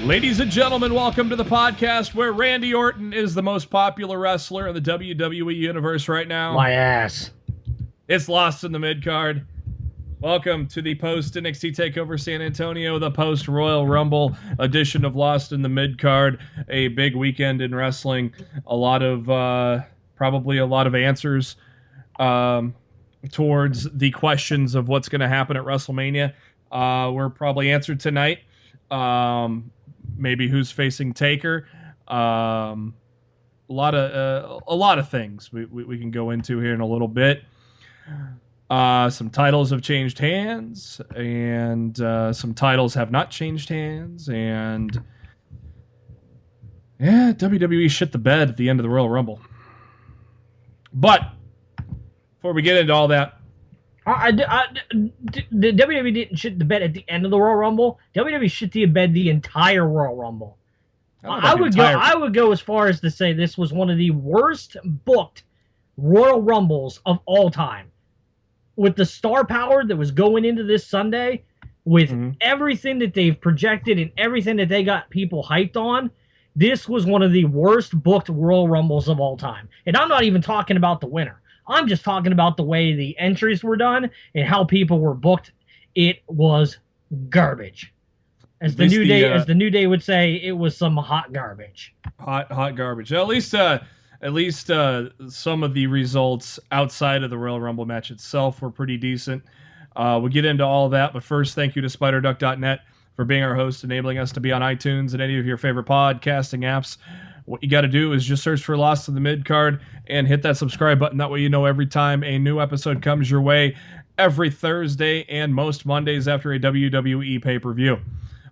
Ladies and gentlemen, welcome to the podcast where Randy Orton is the most popular wrestler in the WWE universe right now. My ass. It's Lost in the Midcard. Welcome to the post NXT Takeover San Antonio, the post Royal Rumble edition of Lost in the Midcard. A big weekend in wrestling. Probably a lot of answers towards the questions of what's going to happen at WrestleMania. Were probably answered tonight. Maybe who's facing Taker. A lot of things we can go into here in a little bit. Some titles have changed hands, and some titles have not changed hands, and yeah, WWE shit the bed at the end of the Royal Rumble. But before we get into all that, the WWE didn't shit the bed at the end of the Royal Rumble. WWE shit the bed the entire Royal Rumble. I would go as far as to say this was one of the worst booked Royal Rumbles of all time. With the star power that was going into this Sunday, with everything that they've projected and everything that they got people hyped on, this was one of the worst booked Royal Rumbles of all time. And I'm not even talking about the winner. I'm just talking about the way the entries were done and how people were booked. It was garbage. As the New Day would say, it was some hot garbage. Hot garbage. At least some of the results outside of the Royal Rumble match itself were pretty decent. We'll get into all of that, but first, thank you to SpiderDuck.net for being our host, enabling us to be on iTunes and any of your favorite podcasting apps. What you got to do is just search for Lost in the Midcard and hit that subscribe button. That way you know every time a new episode comes your way, every Thursday and most Mondays after a WWE pay-per-view.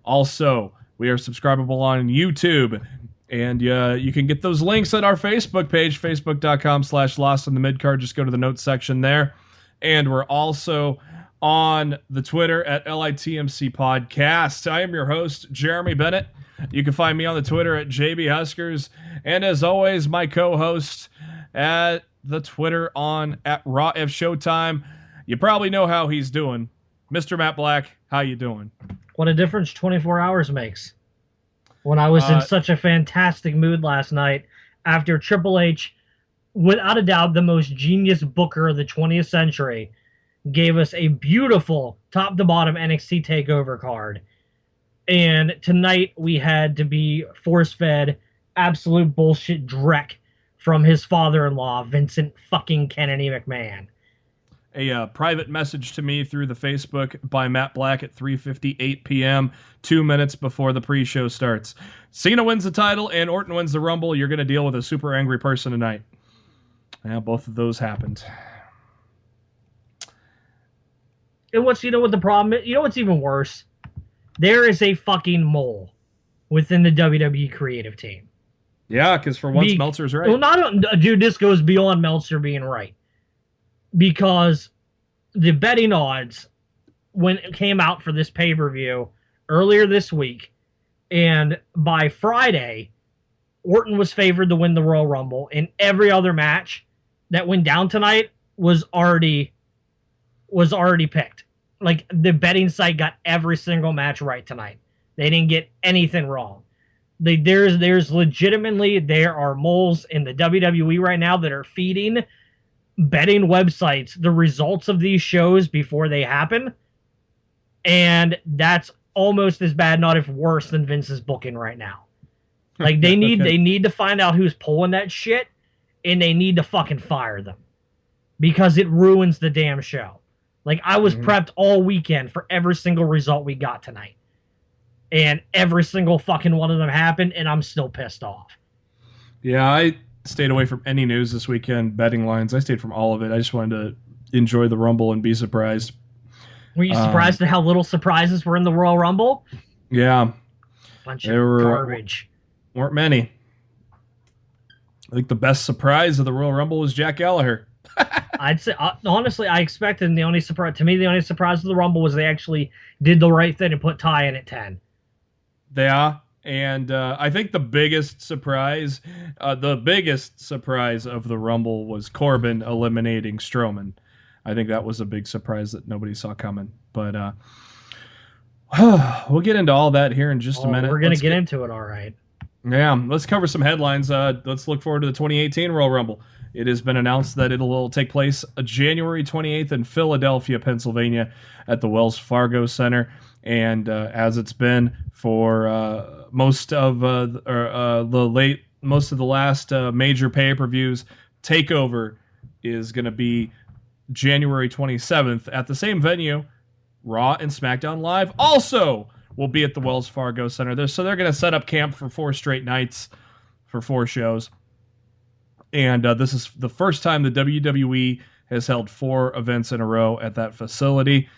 Also, we are subscribable on YouTube, and you can get those links at our Facebook page, facebook.com/Lost in the Midcard. Just go to the notes section there. And we're also on the Twitter at LITMC Podcast. I am your host, Jeremy Bennett. You can find me on the Twitter at JB Huskers. And as always, my co-host at the Twitter at Raw F Showtime. You probably know how he's doing. Mr. Matt Black, how you doing? What a difference 24 hours makes. When I was in such a fantastic mood last night after Triple H, without a doubt the most genius booker of the 20th century, gave us a beautiful top-to-bottom NXT Takeover card. And tonight we had to be force-fed absolute bullshit dreck from his father-in-law, Vincent fucking Kennedy McMahon. A private message to me through the Facebook by Matt Black at 3:58 p.m., 2 minutes before the pre-show starts. Cena wins the title and Orton wins the Rumble. You're going to deal with a super angry person tonight. Yeah, both of those happened. And what the problem is? You know what's even worse? There is a fucking mole within the WWE creative team. Yeah, because for once, Meltzer's right. Well, dude, this goes beyond Meltzer being right. Because the betting odds when it came out for this pay-per-view earlier this week, and by Friday, Orton was favored to win the Royal Rumble, and every other match that went down tonight was already picked. Like, the betting site got every single match right tonight. They didn't get anything wrong. There's legitimately, there are moles in the WWE right now that are feeding betting websites the results of these shows before they happen, and that's almost as bad, not if worse, than Vince's booking right now. Like, they need to find out who's pulling that shit, and they need to fucking fire them, because it ruins the damn show. Like, I was prepped all weekend for every single result we got tonight, and every single fucking one of them happened, and I'm still pissed off. Yeah, I stayed away from any news this weekend, betting lines. I stayed from all of it. I just wanted to enjoy the Rumble and be surprised. Were you surprised at how little surprises were in the Royal Rumble? Yeah. Bunch of garbage. Weren't many. I think the best surprise of the Royal Rumble was Jack Gallagher. I'd say honestly, I expected, and the only surprise of the Rumble was they actually did the right thing and put Ty in at 10. Yeah, and I think the biggest surprise of the Rumble was Corbin eliminating Strowman. I think that was a big surprise that nobody saw coming. But we'll get into all that here in just a minute. We're going to get into it, all right. Yeah, let's cover some headlines. Let's look forward to the 2018 Royal Rumble. It has been announced that it will take place January 28th in Philadelphia, Pennsylvania, at the Wells Fargo Center. And as it's been for most of the last major pay-per-views, Takeover is going to be January 27th at the same venue. Raw and SmackDown Live also will be at the Wells Fargo Center. So they're going to set up camp for 4 straight nights for 4 shows. And this is the first time the WWE has held 4 events in a row at that facility.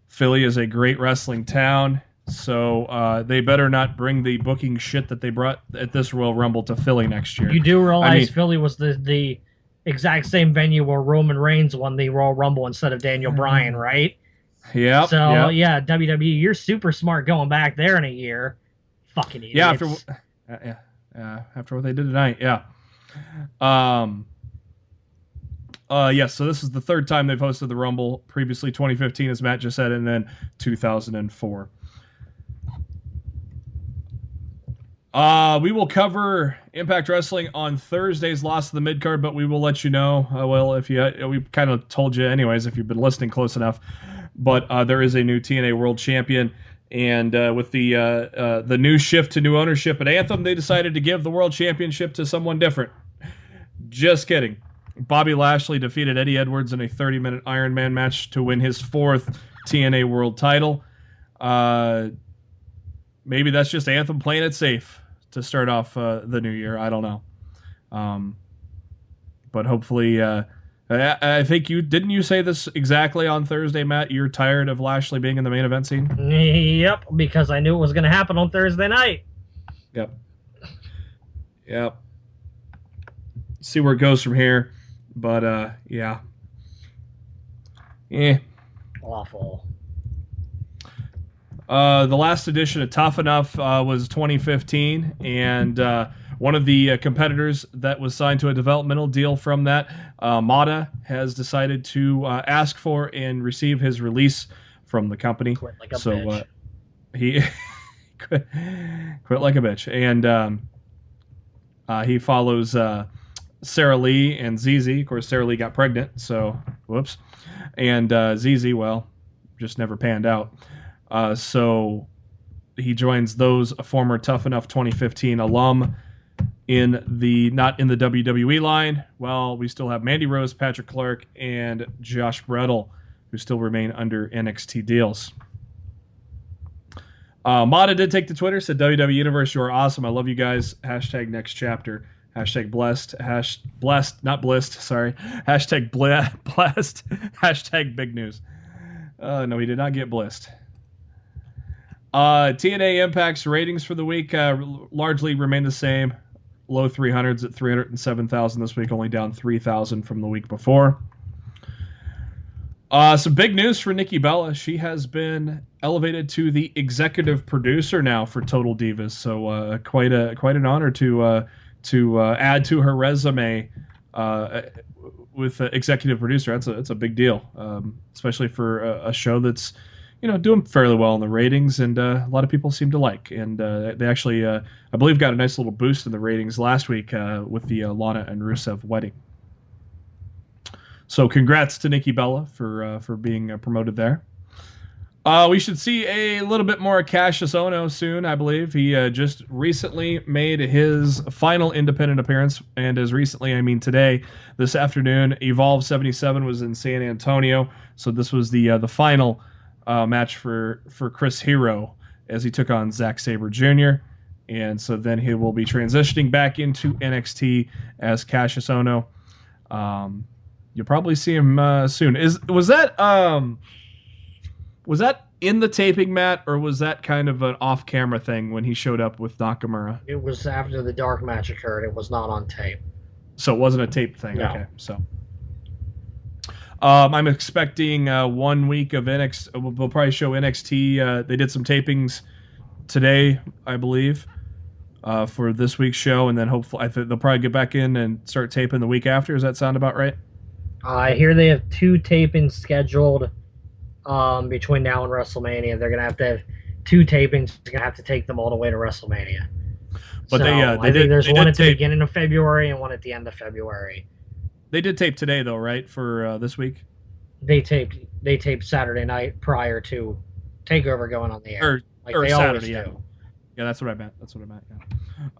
Philly is a great wrestling town, so they better not bring the booking shit that they brought at this Royal Rumble to Philly next year. You do realize Philly was the exact same venue where Roman Reigns won the Royal Rumble instead of Daniel Bryan, right? Yeah. So, yeah, WWE, you're super smart going back there in a year. Fucking idiots. Yeah, after what they did tonight, yeah. Yes, so this is the 3rd time they've hosted the Rumble. Previously 2015, as Matt just said, and then 2004. We will cover Impact Wrestling on Thursday's loss of the Midcard, but we will let you know. We kind of told you anyways if you've been listening close enough. But there is a new TNA World Champion, and with the new shift to new ownership at Anthem, they decided to give the World Championship to someone different. Just kidding. Bobby Lashley defeated Eddie Edwards in a 30-minute Iron Man match to win his 4th TNA World title. Maybe that's just Anthem playing it safe to start off the new year. I don't know. But hopefully, I think didn't you say this exactly on Thursday, Matt? You're tired of Lashley being in the main event scene? Yep, because I knew it was going to happen on Thursday night. Yep. See where it goes from here. But, yeah. Awful. The last edition of Tough Enough was 2015, and one of the competitors that was signed to a developmental deal from that, Mata, has decided to ask for and receive his release from the company. Quit like a bitch. He quit like a bitch. And he follows Sarah Lee and ZZ. Of course, Sarah Lee got pregnant, so whoops. And ZZ, well, just never panned out. So he joins those former Tough Enough 2015 alum not in the WWE line. Well, we still have Mandy Rose, Patrick Clark, and Josh Brettel, who still remain under NXT deals. Mata did take to Twitter, said, WWE Universe, you are awesome. I love you guys. Hashtag next chapter. Hashtag blessed. Blessed, not blissed, sorry. Hashtag blessed. Hashtag big news. No, he did not get blissed. TNA Impact's ratings for the week largely remain the same. Low 300s at 307,000 this week, only down 3,000 from the week before. Some big news for Nikki Bella. She has been elevated to the executive producer now for Total Divas. So quite an honor to add to her resume with executive producer. That's a big deal, especially for a show that's doing fairly well in the ratings, and a lot of people seem to like. And they actually, I believe, got a nice little boost in the ratings last week with the Lana and Rusev wedding. So congrats to Nikki Bella for being promoted there. We should see a little bit more Cassius Ohno soon, I believe. He just recently made his final independent appearance, and as recently, I mean today, this afternoon, Evolve 77 was in San Antonio, so this was the final match for Chris Hero as he took on Zack Sabre Jr., and so then he will be transitioning back into NXT as Cassius Ohno. You'll probably see him soon. Was that in the taping, Matt, or was that kind of an off-camera thing when he showed up with Nakamura? It was after the dark match occurred. It was not on tape. So it wasn't a taped thing. No. Okay, so. I'm expecting 1 week of NXT. We'll probably show NXT. They did some tapings today, I believe, for this week's show, and then hopefully they'll probably get back in and start taping the week after. Does that sound about right? I hear they have 2 tapings scheduled between now and WrestleMania. They're gonna have to have 2 tapings. They're gonna have to take them all the way to WrestleMania. But so they I did, think there's they one did at the tape, beginning of February and one at the end of February. They did tape today, though, right? For this week. They taped Saturday night prior to Takeover going on the air, or they Saturday, always yeah. do. Yeah, that's what I meant.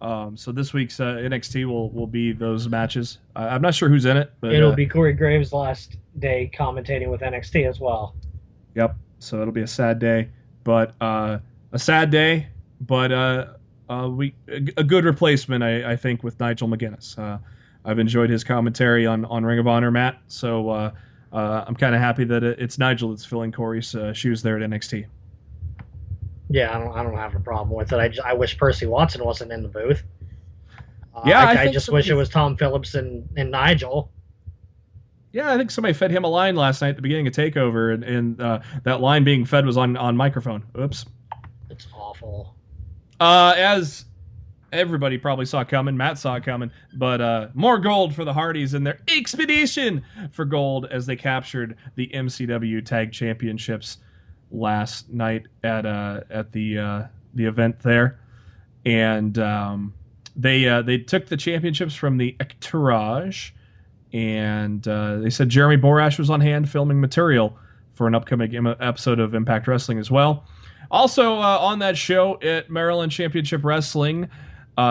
Yeah. So this week's NXT will be those matches. I'm not sure who's in it, but It'll be Corey Graves' last day commentating with NXT as well. Yep. So it'll be a sad day, but a good replacement, I think, with Nigel McGuinness. I've enjoyed his commentary on Ring of Honor, Matt. So I'm kind of happy that it's Nigel that's filling Corey's shoes there at NXT. Yeah, I don't have a problem with it. I wish Percy Watson wasn't in the booth. Yeah, I just wish it was Tom Phillips and Nigel. Yeah, I think somebody fed him a line last night at the beginning of Takeover, and that line being fed was on microphone. Oops. It's awful. As everybody probably saw coming, Matt saw it coming, but more gold for the Hardys in their expedition for gold as they captured the MCW Tag Championships last night at the event there, and they took the championships from the Entourage. And they said Jeremy Borash was on hand filming material for an upcoming episode of Impact Wrestling as well. Also on that show at Maryland Championship Wrestling,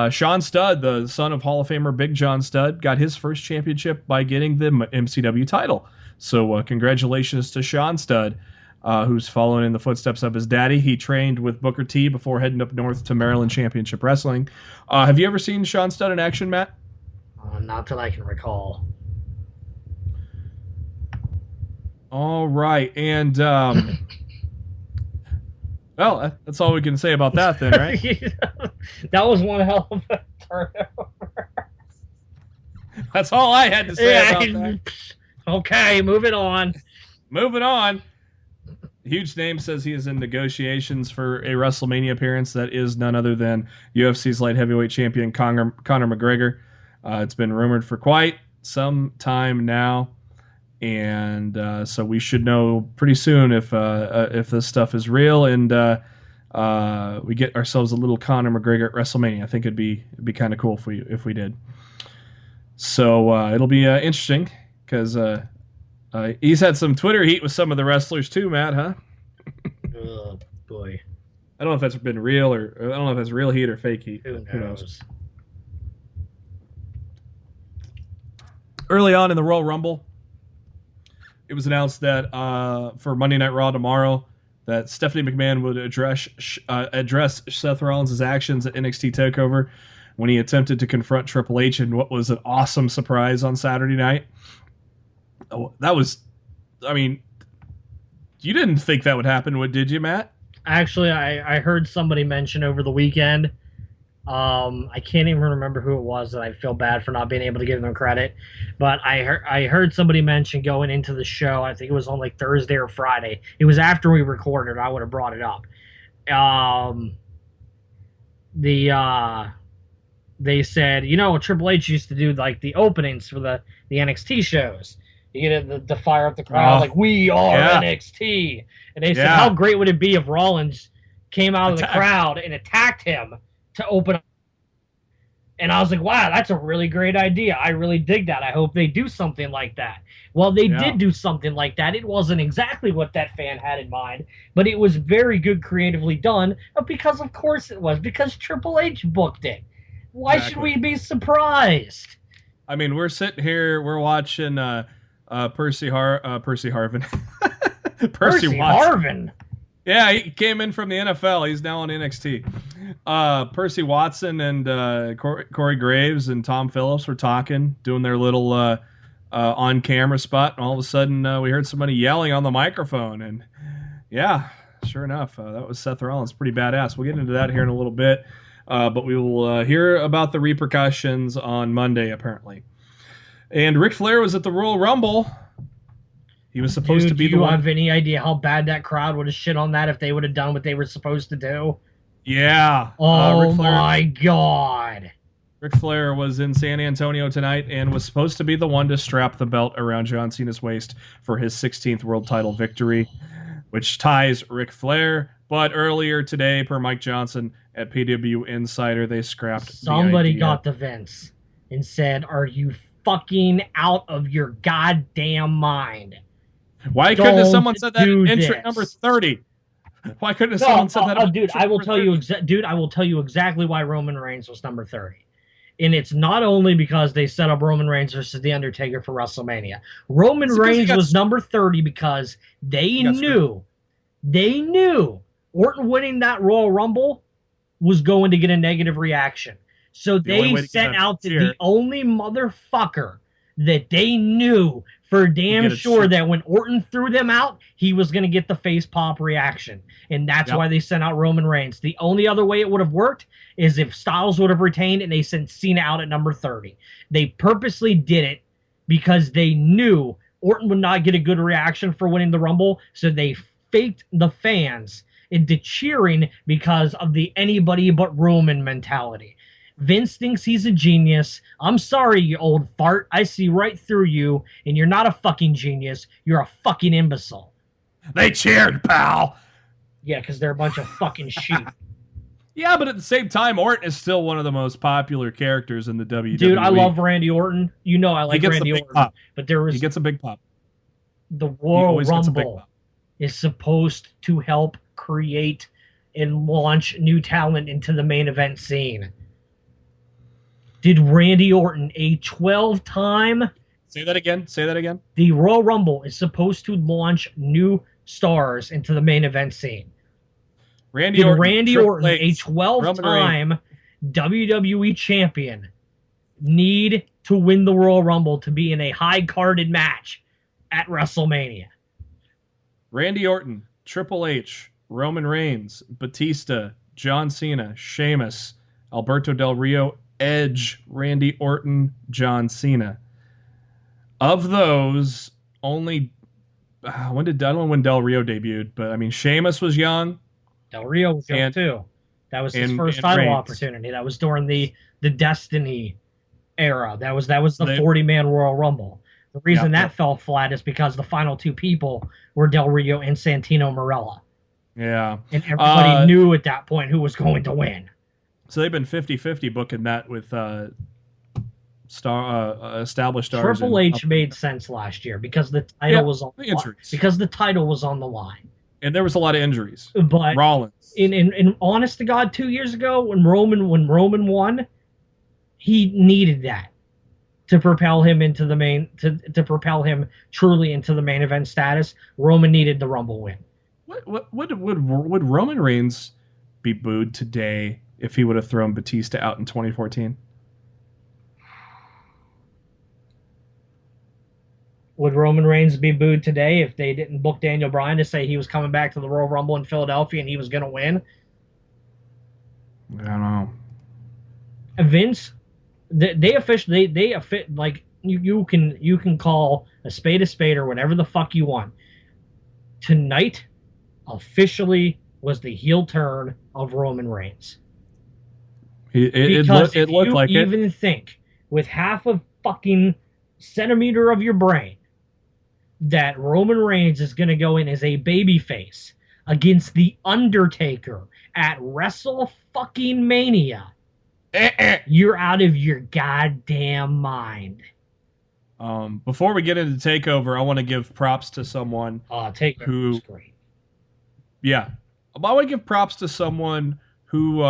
Sean Studd, the son of Hall of Famer Big John Studd, got his first championship by getting the MCW title. So congratulations to Sean Studd, who's following in the footsteps of his daddy. He trained with Booker T before heading up north to Maryland Championship Wrestling. Have you ever seen Sean Studd in action, Matt? Not that I can recall. All right, and well, that's all we can say about that then, right? That was one hell of a turnover. That's all I had to say about that. Okay, moving on. Moving on. Huge Name says he is in negotiations for a WrestleMania appearance that is none other than UFC's light heavyweight champion Conor McGregor. It's been rumored for quite some time now. And so we should know pretty soon if this stuff is real, and we get ourselves a little Conor McGregor at WrestleMania. I think it'd be kind of cool if we did. So it'll be interesting because he's had some Twitter heat with some of the wrestlers too, Matt. Huh? Oh boy. I don't know if that's been real or I don't know if that's real heat or fake heat. Who knows? Early on in the Royal Rumble, it was announced that for Monday Night Raw tomorrow, that Stephanie McMahon would address Seth Rollins' actions at NXT Takeover when he attempted to confront Triple H in what was an awesome surprise on Saturday night. That was, I mean, you didn't think that would happen, did you, Matt? Actually, I heard somebody mention over the weekend. I can't even remember who it was that I feel bad for not being able to give them credit. But I heard somebody mention going into the show, I think it was on like Thursday or Friday. It was after we recorded. I would have brought it up. They said, Triple H used to do like the openings for the NXT shows. You get to fire up the crowd like, we are NXT. And they said, how great would it be if Rollins came out of the crowd and attacked him to open up? And I was like, wow, that's a really great idea. I really dig that. I hope they do something like that. Well, they did do something like that. It wasn't exactly what that fan had in mind, but it was very good creatively done, because of course it was, because Triple H booked it. Why should we be surprised? I mean, we're sitting here, we're watching Percy Harvin. Percy Harvin. Yeah, he came in from the NFL. He's now on NXT. Percy Watson and Corey Graves and Tom Phillips were talking, doing their little on-camera spot, and all of a sudden we heard somebody yelling on the microphone. And yeah, sure enough, that was Seth Rollins. Pretty badass. We'll get into that here in a little bit, but we will hear about the repercussions on Monday, apparently. And Ric Flair was at the Royal Rumble. He was supposed to be do the you one. have any idea how bad that crowd would have shit on that if they would have done what they were supposed to do? Yeah. Oh my God. Ric Flair was in San Antonio tonight and was supposed to be the one to strap the belt around John Cena's waist for his 16th world title victory, which ties Ric Flair. But earlier today, per Mike Johnson at PW Insider, they scrapped Somebody the idea. got the Vince and said, "Are you fucking out of your goddamn mind? Why couldn't Don't someone said that do in entrant this." number 30? Why couldn't someone said that about dude, entrant I will number tell 30? you, I will tell you exactly why Roman Reigns was number 30. And it's not only because they set up Roman Reigns versus The Undertaker for WrestleMania. Roman Reigns was number 30 because they knew Orton winning that Royal Rumble was going to get a negative reaction. So they sent out the only motherfucker that they knew for damn sure that when Orton threw them out, he was going to get the face pop reaction. And that's why they sent out Roman Reigns. The only other way it would have worked is if Styles would have retained and they sent Cena out at number 30. They purposely did it because they knew Orton would not get a good reaction for winning the Rumble. So they faked the fans into cheering because of the anybody but Roman mentality. Vince thinks he's a genius. I'm sorry, you old fart. I see right through you, and you're not a fucking genius. You're a fucking imbecile. They cheered, pal. Yeah, because they're a bunch of fucking sheep. Yeah, but at the same time, Orton is still one of the most popular characters in the WWE. Dude, I love Randy Orton. You know I like Randy Orton. Pop. But he gets a big pop. The Royal Rumble is supposed to help create and launch new talent into the main event scene. Did Randy Orton, a 12-time... Say that again. The Royal Rumble is supposed to launch new stars into the main event scene. Randy Orton, a 12-time WWE champion, need to win the Royal Rumble to be in a high-carded match at WrestleMania? Randy Orton, Triple H, Roman Reigns, Batista, John Cena, Sheamus, Alberto Del Rio, Edge, Randy Orton, John Cena. Of those, only I don't know when Del Rio debuted, but I mean Sheamus was young. Del Rio was young too. That was his first title opportunity. That was during the Destiny era. That was the 40-man Royal Rumble. The reason that fell flat is because the final two people were Del Rio and Santino Marella. Yeah. And everybody knew at that point who was going to win. So they've been 50-50 booking that with established stars. Triple H made sense last year because the title was on the line. Because the title was on the line. And there was a lot of injuries. But Rollins. In honest to God, 2 years ago when Roman won, he needed that to propel him into the main to propel him truly into the main event status. Roman needed the Rumble win. Would Roman Reigns be booed today if he would have thrown Batista out in 2014? Would Roman Reigns be booed today if they didn't book Daniel Bryan to say he was coming back to the Royal Rumble in Philadelphia and he was going to win? I don't know. Vince, like you can call a spade or whatever the fuck you want. Tonight officially was the heel turn of Roman Reigns. It looked like it. Even think with half a fucking centimeter of your brain that Roman Reigns is going to go in as a babyface against The Undertaker at WrestleMania, you're out of your goddamn mind. Before we get into Takeover, I want to give props to someone who's great. Yeah, I want to give props to someone who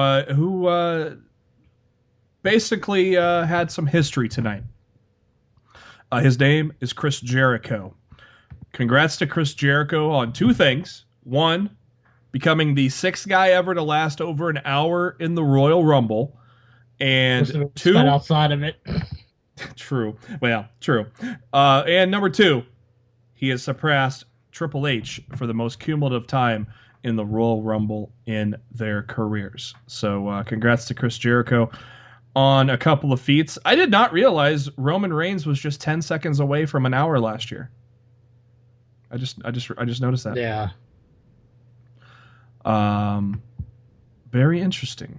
basically had some history tonight. His name is Chris Jericho. Congrats to Chris Jericho on two things. One, becoming the sixth guy ever to last over an hour in the Royal Rumble. And two, outside of it. True. Well, true. And number two, he has surpassed Triple H for the most cumulative time in the Royal Rumble in their careers. So congrats to Chris Jericho. on a couple of feats. I did not realize Roman Reigns was just 10 seconds away from an hour last year. I just noticed that. Yeah. Very interesting.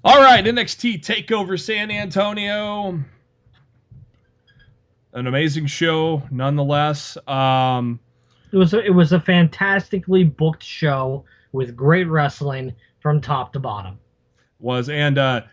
All right, NXT Takeover San Antonio. An amazing show, nonetheless. It was a fantastically booked show with great wrestling from top to bottom. The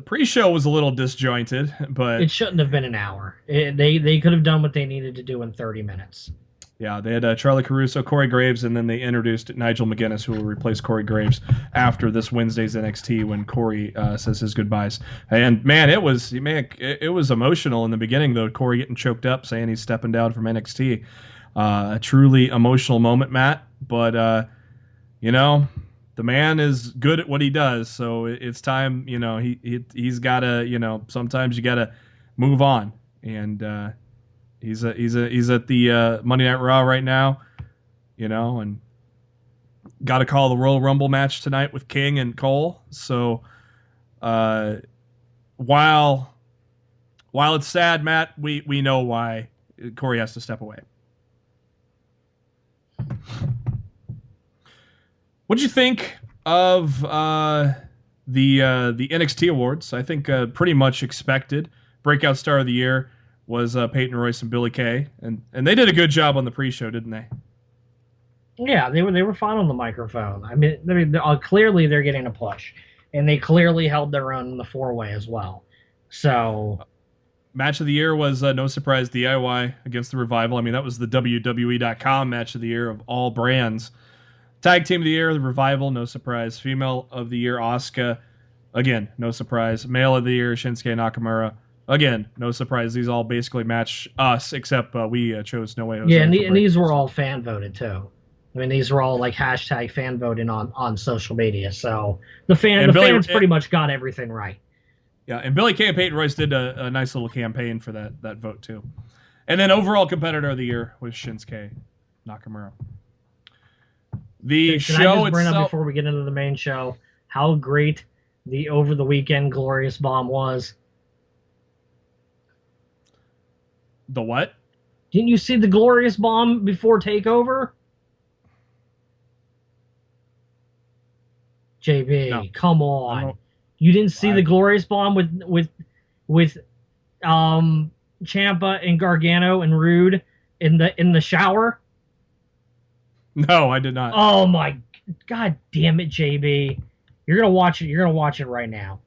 pre-show was a little disjointed, but it shouldn't have been an hour. They could have done what they needed to do in 30 minutes. Yeah, they had Charlie Caruso, Corey Graves, and then they introduced Nigel McGuinness, who will replace Corey Graves after this Wednesday's NXT when Corey says his goodbyes. And man, it was emotional in the beginning though. Corey getting choked up, saying he's stepping down from NXT. A truly emotional moment, Matt. But the man is good at what he does, so it's time. He's got to. Sometimes you got to move on, and. He's at the Monday Night Raw right now, and got to call the Royal Rumble match tonight with King and Cole. So, while it's sad, Matt, we know why Corey has to step away. What'd you think of the NXT awards? I think pretty much expected. Breakout Star of the Year was Peyton Royce and Billie Kay, and they did a good job on the pre-show, didn't they? Yeah, they were fine on the microphone. I mean, clearly they're getting a push, and they clearly held their own in the four-way as well. So, match of the year was no surprise DIY against the Revival. I mean, that was the WWE.com match of the year of all brands. Tag team of the year, the Revival, no surprise. Female of the year, Asuka, again, no surprise. Male of the year, Shinsuke Nakamura. Again, no surprise. These all basically match us, except we chose No Way Jose. Yeah, and these were all fan voted too. I mean, these were all like hashtag fan voting on social media. So the fans pretty much got everything right. Yeah, and Billie Kay and Peyton Royce did a nice little campaign for that vote too. And then overall competitor of the year was Shinsuke Nakamura. The show itself. Before we get into the main show, how great the over the weekend Glorious Bomb was. The what? Didn't you see the Glorious Bomb before Takeover? JB, no. Come on. You didn't see the Glorious Bomb with Ciampa and Gargano and Rude in the shower? No, I did not. Oh my God damn it, JB. You're gonna watch it. You're gonna watch it right now.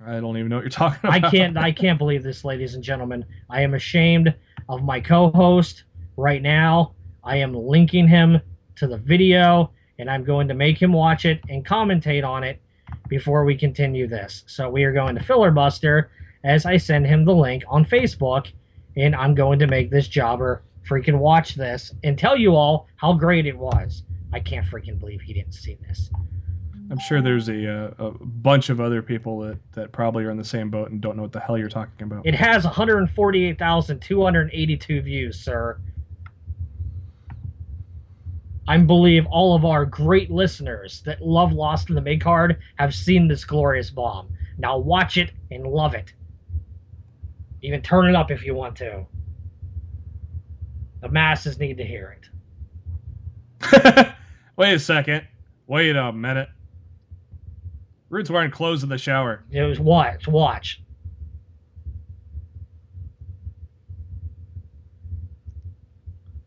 I don't even know what you're talking about. I can't believe this, ladies and gentlemen. I am ashamed of my co-host right now. I am linking him to the video, and I'm going to make him watch it and commentate on it before we continue this. So we are going to Fillerbuster as I send him the link on Facebook, and I'm going to make this jobber freaking watch this and tell you all how great it was. I can't freaking believe he didn't see this. I'm sure there's a bunch of other people that probably are in the same boat and don't know what the hell you're talking about. It has 148,282 views, sir. I believe all of our great listeners that love Lost in the Midcard have seen this Glorious Bomb. Now watch it and love it. Even turn it up if you want to. The masses need to hear it. Wait a second. Wait a minute. Rude's wearing clothes in the shower. It was watch.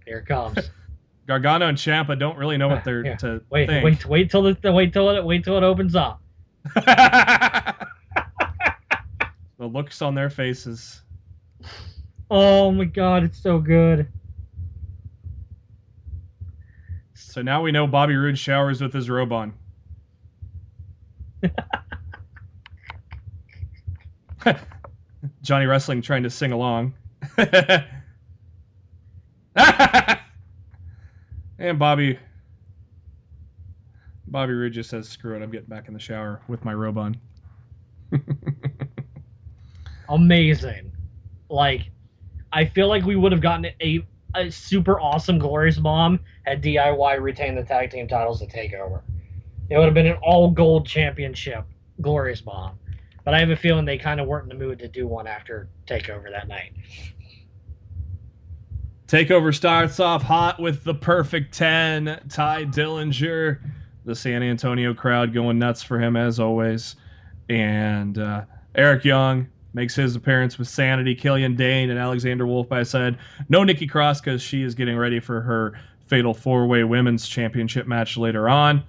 Here it comes. Gargano and Ciampa don't really know what they're to think. Wait till it opens up. The looks on their faces. Oh my God, it's so good. So now we know Bobby Roode showers with his robe on. Johnny Wrestling trying to sing along. And Bobby Roode just says, screw it, I'm getting back in the shower with my robe on. Amazing. Like, I feel like we would have gotten a super awesome Glorious Bomb had DIY retained the tag team titles at TakeOver. It would have been an all-gold championship glorious bomb. But I have a feeling they kind of weren't in the mood to do one after Takeover that night. Takeover starts off hot with the perfect 10, Ty Dillinger. The San Antonio crowd going nuts for him as always. And Eric Young makes his appearance with Sanity, Killian Dane, and Alexander Wolf by his side. No Nikki Cross because she is getting ready for her Fatal 4-Way Women's Championship match later on.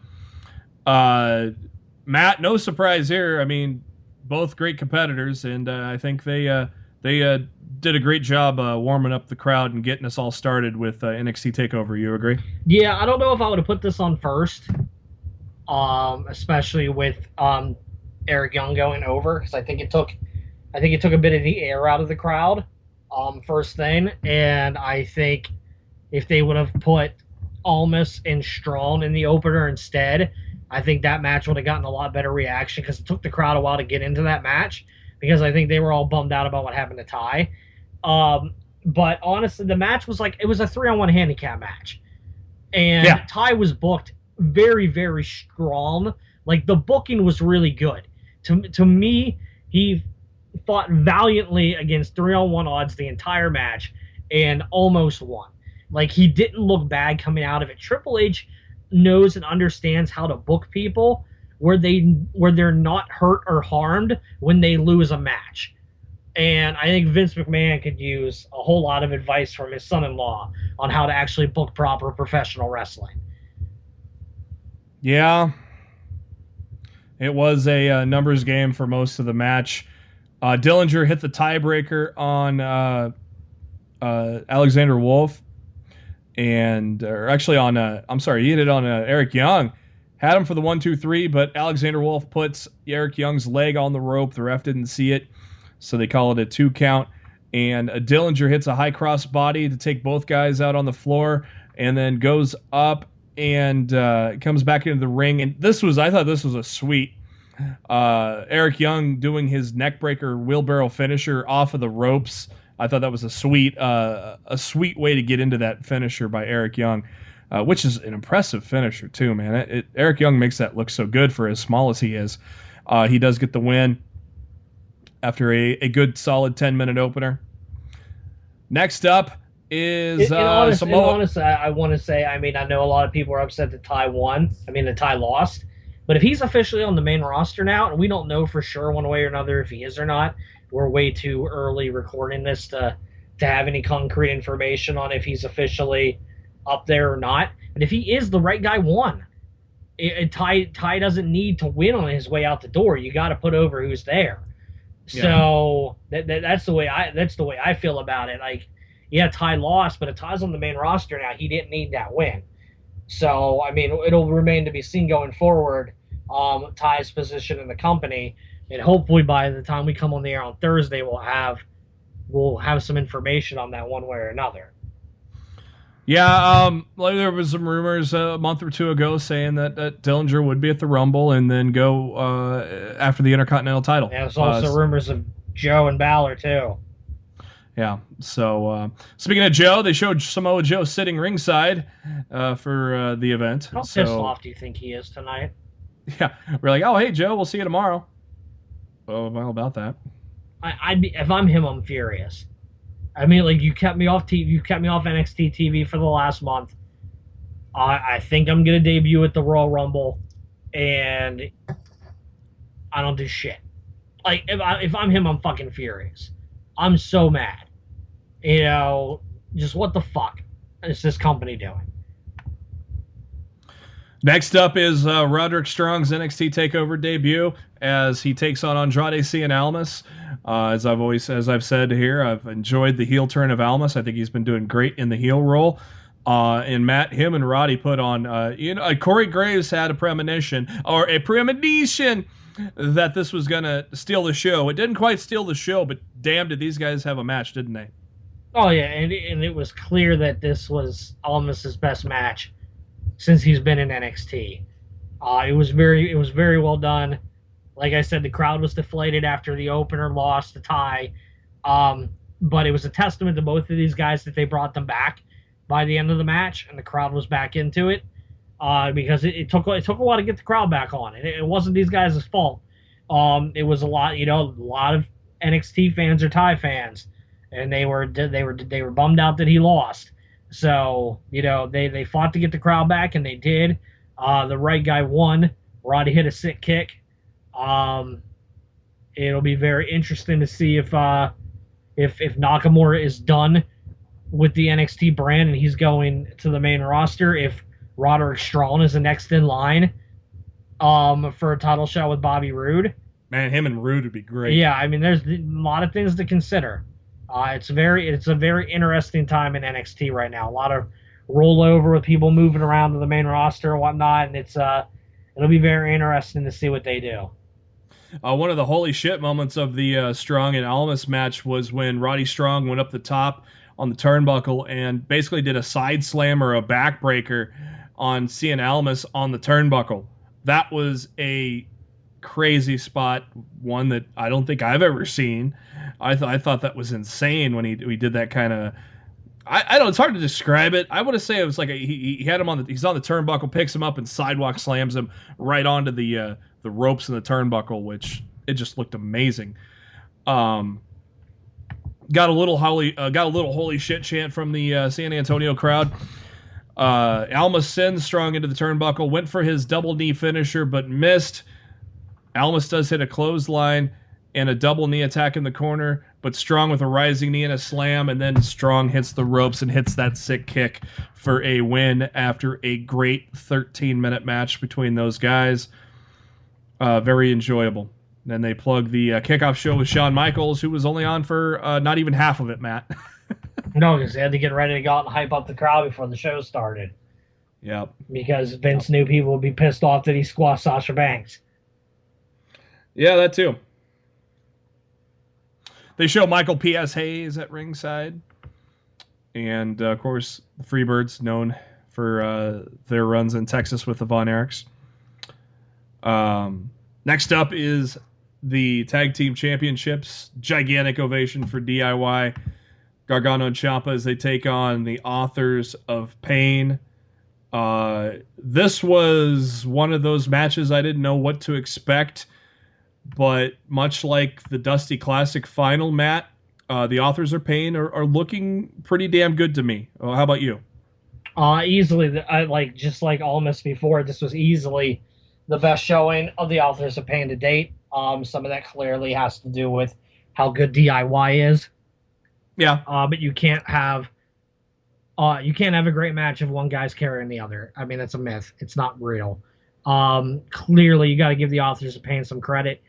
Matt, no surprise here. I mean, both great competitors, and I think they did a great job warming up the crowd and getting us all started with NXT Takeover. You agree? Yeah, I don't know if I would have put this on first, especially with Eric Young going over, because I think it took a bit of the air out of the crowd first thing, and I think if they would have put Almas and Strong in the opener instead, I think that match would have gotten a lot better reaction because it took the crowd a while to get into that match because I think they were all bummed out about what happened to Ty. But honestly, the match was like, it was a 3-on-1 handicap match. And yeah. Ty was booked very, very strong. Like, the booking was really good. To me, he fought valiantly against 3-on-1 odds the entire match and almost won. Like, he didn't look bad coming out of it. Triple H knows and understands how to book people where they're not hurt or harmed when they lose a match. And I think Vince McMahon could use a whole lot of advice from his son-in-law on how to actually book proper professional wrestling. Yeah. It was a numbers game for most of the match. Dillinger hit the tiebreaker on Alexander Wolf. And actually on he hit it on Eric Young, had him for the 1-2-3, but Alexander Wolf puts Eric Young's leg on the rope. The ref didn't see it, so they call it a 2 count. And Dillinger hits a high cross body to take both guys out on the floor, and then goes up and comes back into the ring. And I thought this was a sweet Eric Young doing his neckbreaker wheelbarrow finisher off of the ropes. I thought that was a sweet way to get into that finisher by Eric Young, which is an impressive finisher too, man. Eric Young makes that look so good for as small as he is. He does get the win after a good solid 10-minute opener. Next up is Samoa. Honestly, I want to say, I mean, I know a lot of people are upset that Ty won. I mean, that Ty lost. But if he's officially on the main roster now, and we don't know for sure one way or another if he is or not, we're way too early recording this to have any concrete information on if he's officially up there or not. But if he is, the right guy won. Ty doesn't need to win on his way out the door. You got to put over who's there. Yeah. So that's the way I feel about it. Like, yeah, Ty lost, but if Ty's on the main roster now, he didn't need that win. So I mean, it'll remain to be seen going forward. Ty's position in the company. And hopefully by the time we come on the air on Thursday, we'll have some information on that one way or another. Yeah, there was some rumors a month or two ago saying that Dillinger would be at the Rumble and then go after the Intercontinental title. Yeah, there's also rumors of Joe and Balor too. Yeah, so speaking of Joe, they showed Samoa Joe sitting ringside for the event. How pissed off do you think he is tonight? Yeah, we're like, oh, hey, Joe, we'll see you tomorrow. Oh, well, about that. I'd be, if I'm him, I'm furious. I mean, like, you kept me off TV, you kept me off NXT TV for the last month. I think I'm gonna debut at the Royal Rumble, and I don't do shit. Like, if I'm him, I'm fucking furious. I'm so mad. You know, just what the fuck is this company doing? Next up is Roderick Strong's NXT Takeover debut as he takes on Andrade Cien Almas. As I've said here, I've enjoyed the heel turn of Almas. I think he's been doing great in the heel role. And Matt, him and Roddy put on, Corey Graves had a premonition that this was going to steal the show. It didn't quite steal the show, but damn, did these guys have a match, didn't they? Oh, yeah, and it was clear that this was Almas' best match since he's been in NXT. It was very well done. Like I said, the crowd was deflated after the opener loss to Ty. But it was a testament to both of these guys that they brought them back by the end of the match, and the crowd was back into it. Because it took a while to get the crowd back on. It wasn't these guys' fault It was a lot, a lot of NXT fans are Ty fans, and they were bummed out that he lost. So they fought to get the crowd back, and they did. The right guy won. Roddy hit a sick kick. Um, it'll be very interesting to see if Nakamura is done with the NXT brand and he's going to the main roster. If Roderick Strong is the next in line for a title shot with Bobby Roode. Man, him and Rude would be great. Yeah, I mean, there's a lot of things to consider. It's a very interesting time in NXT right now. A lot of rollover with people moving around to the main roster and whatnot, and it'll be very interesting to see what they do. One of the holy shit moments of the Strong and Almas match was when Roddy Strong went up the top on the turnbuckle and basically did a side slam or a backbreaker on Cien Almas on the turnbuckle. That was a crazy spot, one that I don't think I've ever seen. I thought that was insane when he did that kind of. I don't. It's hard to describe it. I want to say it was like he had him on the. He's on the turnbuckle, picks him up, and sidewalk slams him right onto the ropes in the turnbuckle, which it just looked amazing. Got a little holy shit chant from the San Antonio crowd. Almas sends Strong into the turnbuckle, went for his double knee finisher, but missed. Almas does hit a clothesline and a double knee attack in the corner, but Strong with a rising knee and a slam, and then Strong hits the ropes and hits that sick kick for a win after a great 13-minute match between those guys. Very enjoyable. Then they plug the kickoff show with Shawn Michaels, who was only on for not even half of it, Matt. No, because they had to get ready to go out and hype up the crowd before the show started. Yep. Because Vince knew people would be pissed off that he squashed Sasha Banks. Yeah, that too. They show Michael P.S. Hayes at ringside. And, of course, the Freebirds, known for their runs in Texas with the Von Erichs. Next up is the Tag Team Championships. Gigantic ovation for DIY. Gargano and Ciampa as they take on the Authors of Pain. This was one of those matches I didn't know what to expect. But much like the Dusty Classic final, Matt, the Authors of Pain are looking pretty damn good to me. How about you? Easily, just like Almas before, this was easily the best showing of the Authors of Pain to date. Some of that clearly has to do with how good DIY is. Yeah. But you can't have a great match if one guy's carrying the other. I mean, that's a myth. It's not real. Clearly, you got to give the Authors of Pain some credit.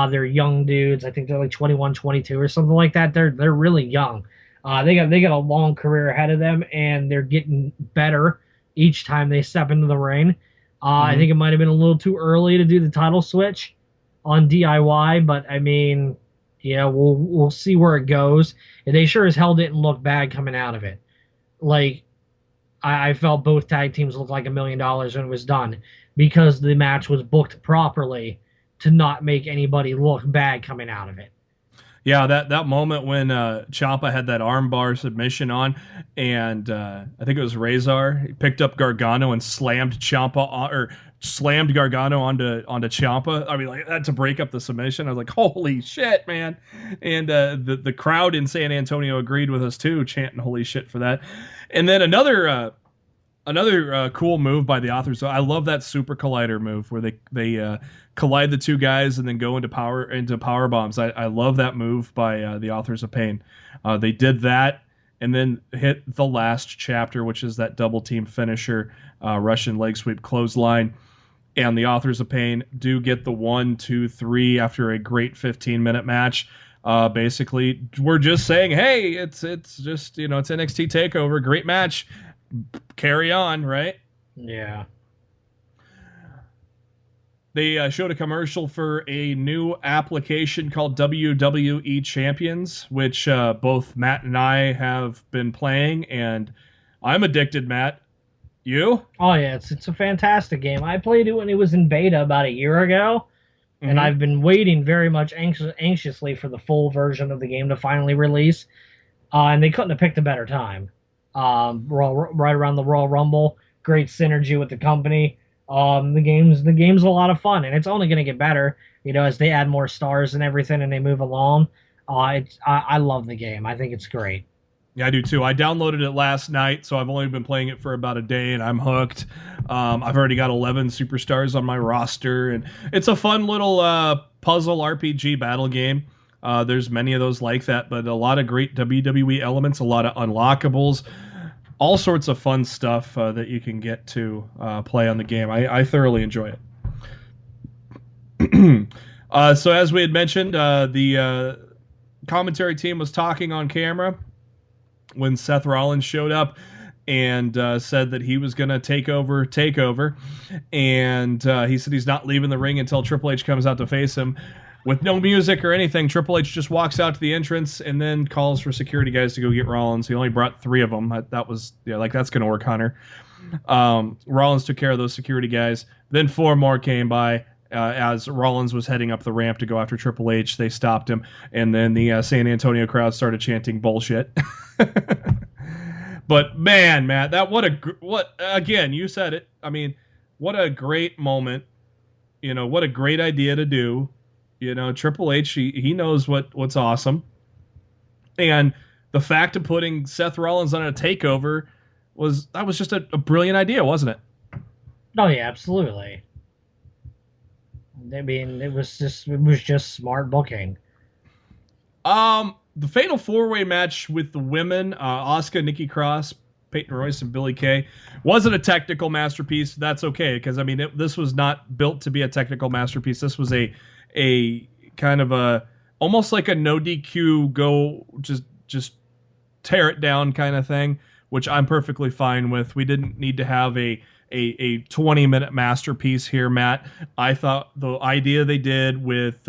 They're young dudes. I think they're like 21, 22 or something like that. They're really young. They got a long career ahead of them, and they're getting better each time they step into the ring. I think it might have been a little too early to do the title switch on DIY, but I mean, we'll see where it goes. And they sure as hell didn't look bad coming out of it. Like, I felt both tag teams looked like $1 million when it was done because the match was booked properly to not make anybody look bad coming out of it. Yeah, that moment when Ciampa had that armbar submission on, and I think it was Razor. He picked up Gargano and slammed Gargano onto Ciampa. I mean, like that to break up the submission. I was like, holy shit, man! And the crowd in San Antonio agreed with us too, chanting "holy shit" for that. And then another cool move by the Authors. So I love that Super Collider move where they collide the two guys and then go into power bombs. I love that move by the Authors of Pain. They did that and then hit the last chapter, which is that double team finisher, Russian leg sweep clothesline. And the Authors of Pain do get the 1, 2, 3 after a great 15-minute match. Basically, we're just saying, hey, it's just it's NXT Takeover, great match. Carry on, right? Yeah. They showed a commercial for a new application called WWE Champions, which both Matt and I have been playing, and I'm addicted, Matt. You? Oh, yeah, it's a fantastic game. I played it when it was in beta about a year ago, and I've been waiting very much anxiously for the full version of the game to finally release, and they couldn't have picked a better time. Right around the Royal Rumble, great synergy with the company. The game's a lot of fun, and it's only going to get better. as they add more stars and everything and they move along. I love the game. I think it's great. Yeah, I do too. I downloaded it last night, so I've only been playing it for about a day, and I'm hooked. I've already got 11 superstars on my roster, and it's a fun little puzzle RPG battle game. There's many of those like that, but a lot of great WWE elements, a lot of unlockables, all sorts of fun stuff that you can get to play on the game. I thoroughly enjoy it. So as we had mentioned, the commentary team was talking on camera when Seth Rollins showed up and said that he was going to take over Takeover. And he said he's not leaving the ring until Triple H comes out to face him. With no music or anything, Triple H just walks out to the entrance and then calls for security guys to go get Rollins. He only brought 3 of them. That was, that's going to work, Hunter. Rollins took care of those security guys. Then 4 more came by. As Rollins was heading up the ramp to go after Triple H, they stopped him, and then the San Antonio crowd started chanting bullshit. But man, Matt, that what again? You said it. I mean, what a great moment. What a great idea to do. Triple H, he knows what's awesome, and the fact of putting Seth Rollins on a takeover was just a brilliant idea, wasn't it? Oh yeah, absolutely. I mean, it was just smart booking. The Fatal 4-Way match with the women, Asuka, Nikki Cross, Peyton Royce, and Billie Kay, wasn't a technical masterpiece. That's okay, because I mean, this was not built to be a technical masterpiece. This was a kind of a almost like a no DQ go just tear it down kind of thing, which I'm perfectly fine with. We didn't need to have a 20-minute masterpiece here, Matt. I thought the idea they did with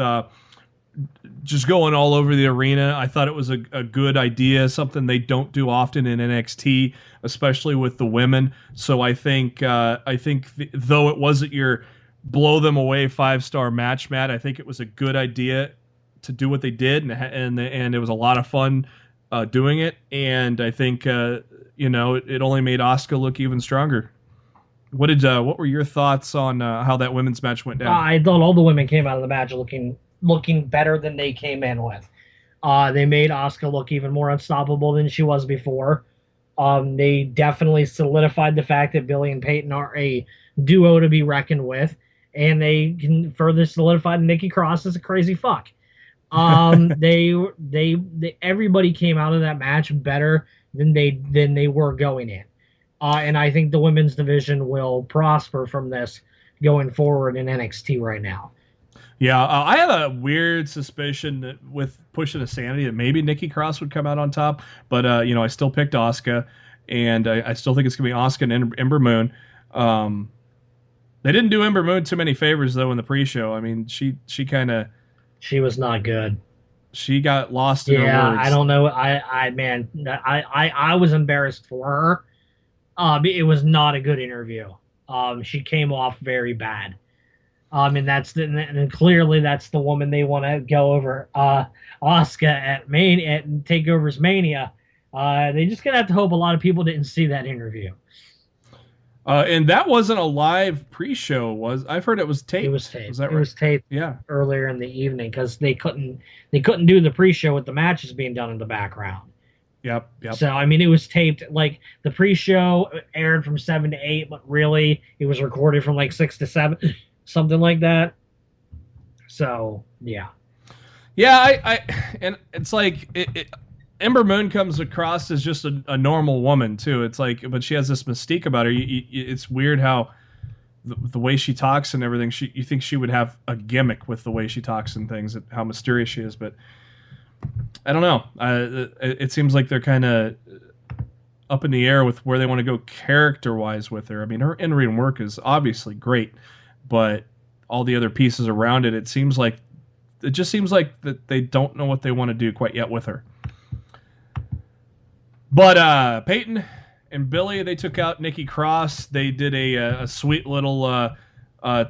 just going all over the arena, I thought it was a good idea, something they don't do often in NXT, especially with the women. So I think though it wasn't your blow them away 5-star match, Matt, I think it was a good idea to do what they did, and it was a lot of fun doing it. And I think it only made Asuka look even stronger. What were your thoughts on how that women's match went down? I thought all the women came out of the match looking better than they came in with. They made Asuka look even more unstoppable than she was before. They definitely solidified the fact that Billy and Peyton are a duo to be reckoned with, and they can further solidify Nikki Cross as a crazy fuck. They everybody came out of that match better than they were going in. And I think the women's division will prosper from this going forward in NXT right now. Yeah, I had a weird suspicion that with pushing a sanity that maybe Nikki Cross would come out on top, but I still picked Asuka, and I still think it's gonna be Asuka and Ember Moon. They didn't do Ember Moon too many favors though in the pre-show. I mean, she was not good. She got lost in her words. I don't know. I was embarrassed for her. It was not a good interview. She came off very bad. And clearly that's the woman they want to go over. Asuka at Takeover's Mania. They just gonna have to hope a lot of people didn't see that interview. And that wasn't a live pre-show, I've heard it was taped. It was taped. Was that right? It was taped. Yeah. Earlier in the evening because they couldn't do the pre-show with the matches being done in the background. Yep. So I mean, it was taped. Like the pre-show aired from 7 to 8, but really it was recorded from like 6 to 7, something like that. So yeah. Yeah, and it's like Ember Moon comes across as just a normal woman too. It's like, but she has this mystique about her. It's weird how the way she talks and everything. You think she would have a gimmick with the way she talks and things, how mysterious she is, but I don't know. It seems like they're kind of up in the air with where they want to go character-wise with her. I mean, her in-ring work is obviously great, but all the other pieces around it, it just seems like that they don't know what they want to do quite yet with her. But Peyton and Billy, they took out Nikki Cross. They did a sweet little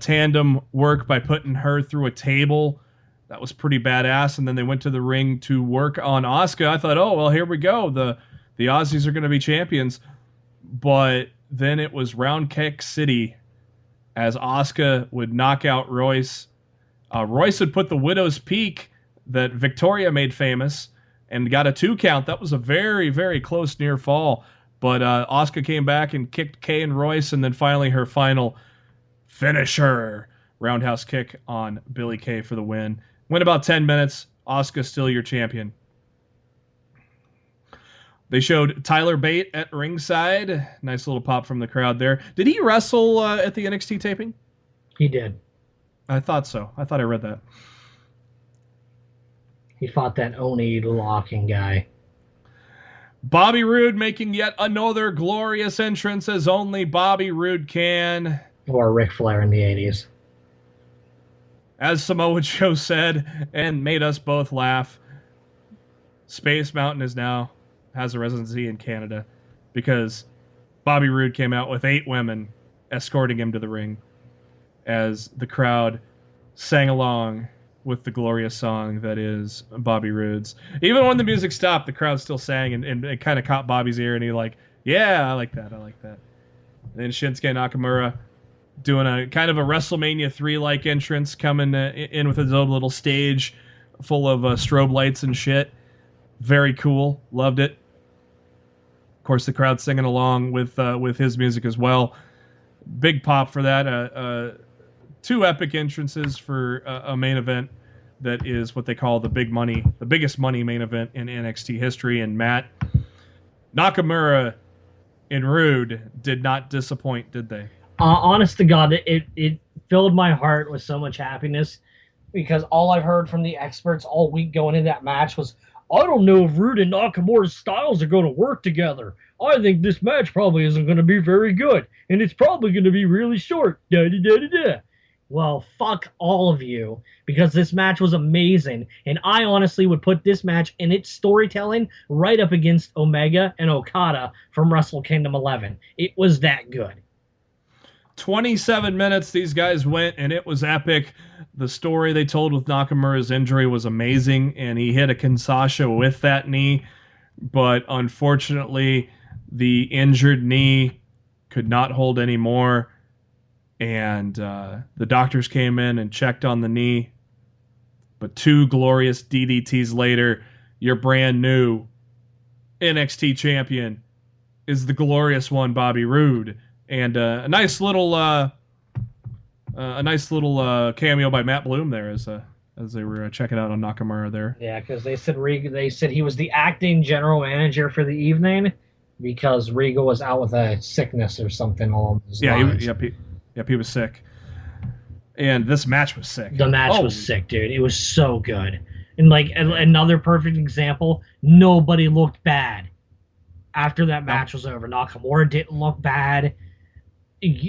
tandem work by putting her through a table. That was pretty badass. And then they went to the ring to work on Asuka. I thought, oh, well, here we go. The Aussies are going to be champions. But then it was Round Kick City as Asuka would knock out Royce. Royce had put the Widow's Peak that Victoria made famous and got a 2 count. That was a very, very close near fall. But Asuka came back and kicked Kay and Royce, and then finally her final finisher, roundhouse kick on Billie Kay for the win. Went about 10 minutes. Asuka still your champion. They showed Tyler Bate at ringside. Nice little pop from the crowd there. Did he wrestle at the NXT taping? He did. I thought so. I thought I read that. He fought that Oni locking guy. Bobby Roode making yet another glorious entrance as only Bobby Roode can. Or Ric Flair in the 80s. As Samoa Joe said, and made us both laugh, Space Mountain has a residency in Canada because Bobby Roode came out with 8 women escorting him to the ring as the crowd sang along with the glorious song that is Bobby Roode's. Even when the music stopped, the crowd still sang, and it kind of caught Bobby's ear, and he yeah, I like that. And then Shinsuke Nakamura doing a kind of a WrestleMania 3-like entrance, coming in with his own little stage full of strobe lights and shit. Very cool. Loved it. Of course, the crowd singing along with his music as well. Big pop for that. 2 epic entrances for a main event that is what they call the biggest money main event in NXT history. And Matt, Nakamura and Roode did not disappoint, did they? Honest to God, it filled my heart with so much happiness because all I've heard from the experts all week going into that match was, I don't know if Roode and Nakamura's styles are going to work together. I think this match probably isn't going to be very good, and it's probably going to be really short. Da-da-da-da-da. Well, fuck all of you, because this match was amazing, and I honestly would put this match and its storytelling right up against Omega and Okada from Wrestle Kingdom 11. It was that good. 27 minutes these guys went, and it was epic. The story they told with Nakamura's injury was amazing, and he hit a Kinshasa with that knee, but unfortunately the injured knee could not hold anymore, and the doctors came in and checked on the knee, but 2 glorious DDTs later, your brand new NXT champion is the glorious one, Bobby Roode. And a nice little cameo by Matt Bloom there as they were checking out on Nakamura there. Yeah, because they said he was the acting general manager for the evening because Regal was out with a sickness or something along those lines. He was sick. And this match was sick. The match was sick, dude. It was so good. And like another perfect example, nobody looked bad after that match was over. Nakamura didn't look bad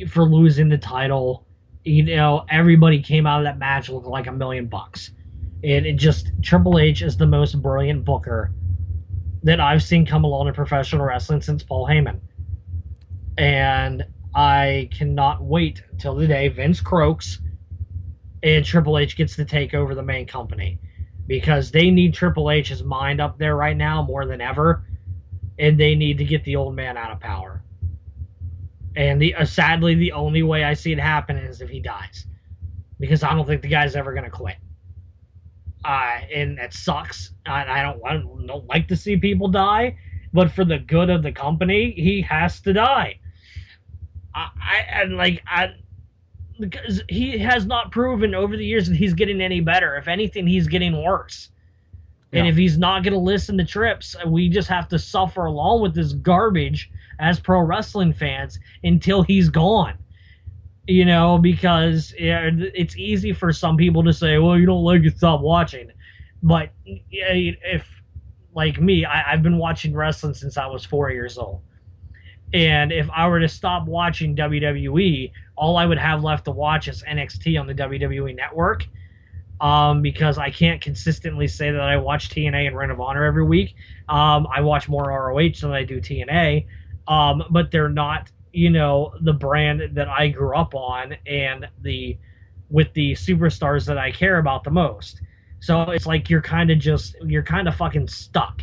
for losing the title. You know, everybody came out of that match looking like $1 million. And it just, Triple H is the most brilliant booker that I've seen come along in professional wrestling since Paul Heyman. And I cannot wait till the day Vince croaks and Triple H gets to take over the main company, because they need Triple H's mind up there right now more than ever, and they need to get the old man out of power. And sadly, the only way I see it happen is if he dies, because I don't think the guy's ever going to quit. And that sucks. I don't like to see people die, but for the good of the company, he has to die. Because he has not proven over the years that he's getting any better. If anything, he's getting worse. Yeah. And if he's not going to listen to Trips, we just have to suffer along with this garbage as pro wrestling fans until he's gone. You know, because it's easy for some people to say, well, you don't like it, stop watching. But if, like me, I've been watching wrestling since I was 4 years old. And if I were to stop watching WWE, all I would have left to watch is NXT on the WWE Network, because I can't consistently say that I watch TNA and Ring of Honor every week. I watch more ROH than I do TNA, but they're not, you know, the brand that I grew up on and with the superstars that I care about the most. So it's like you're kind of fucking stuck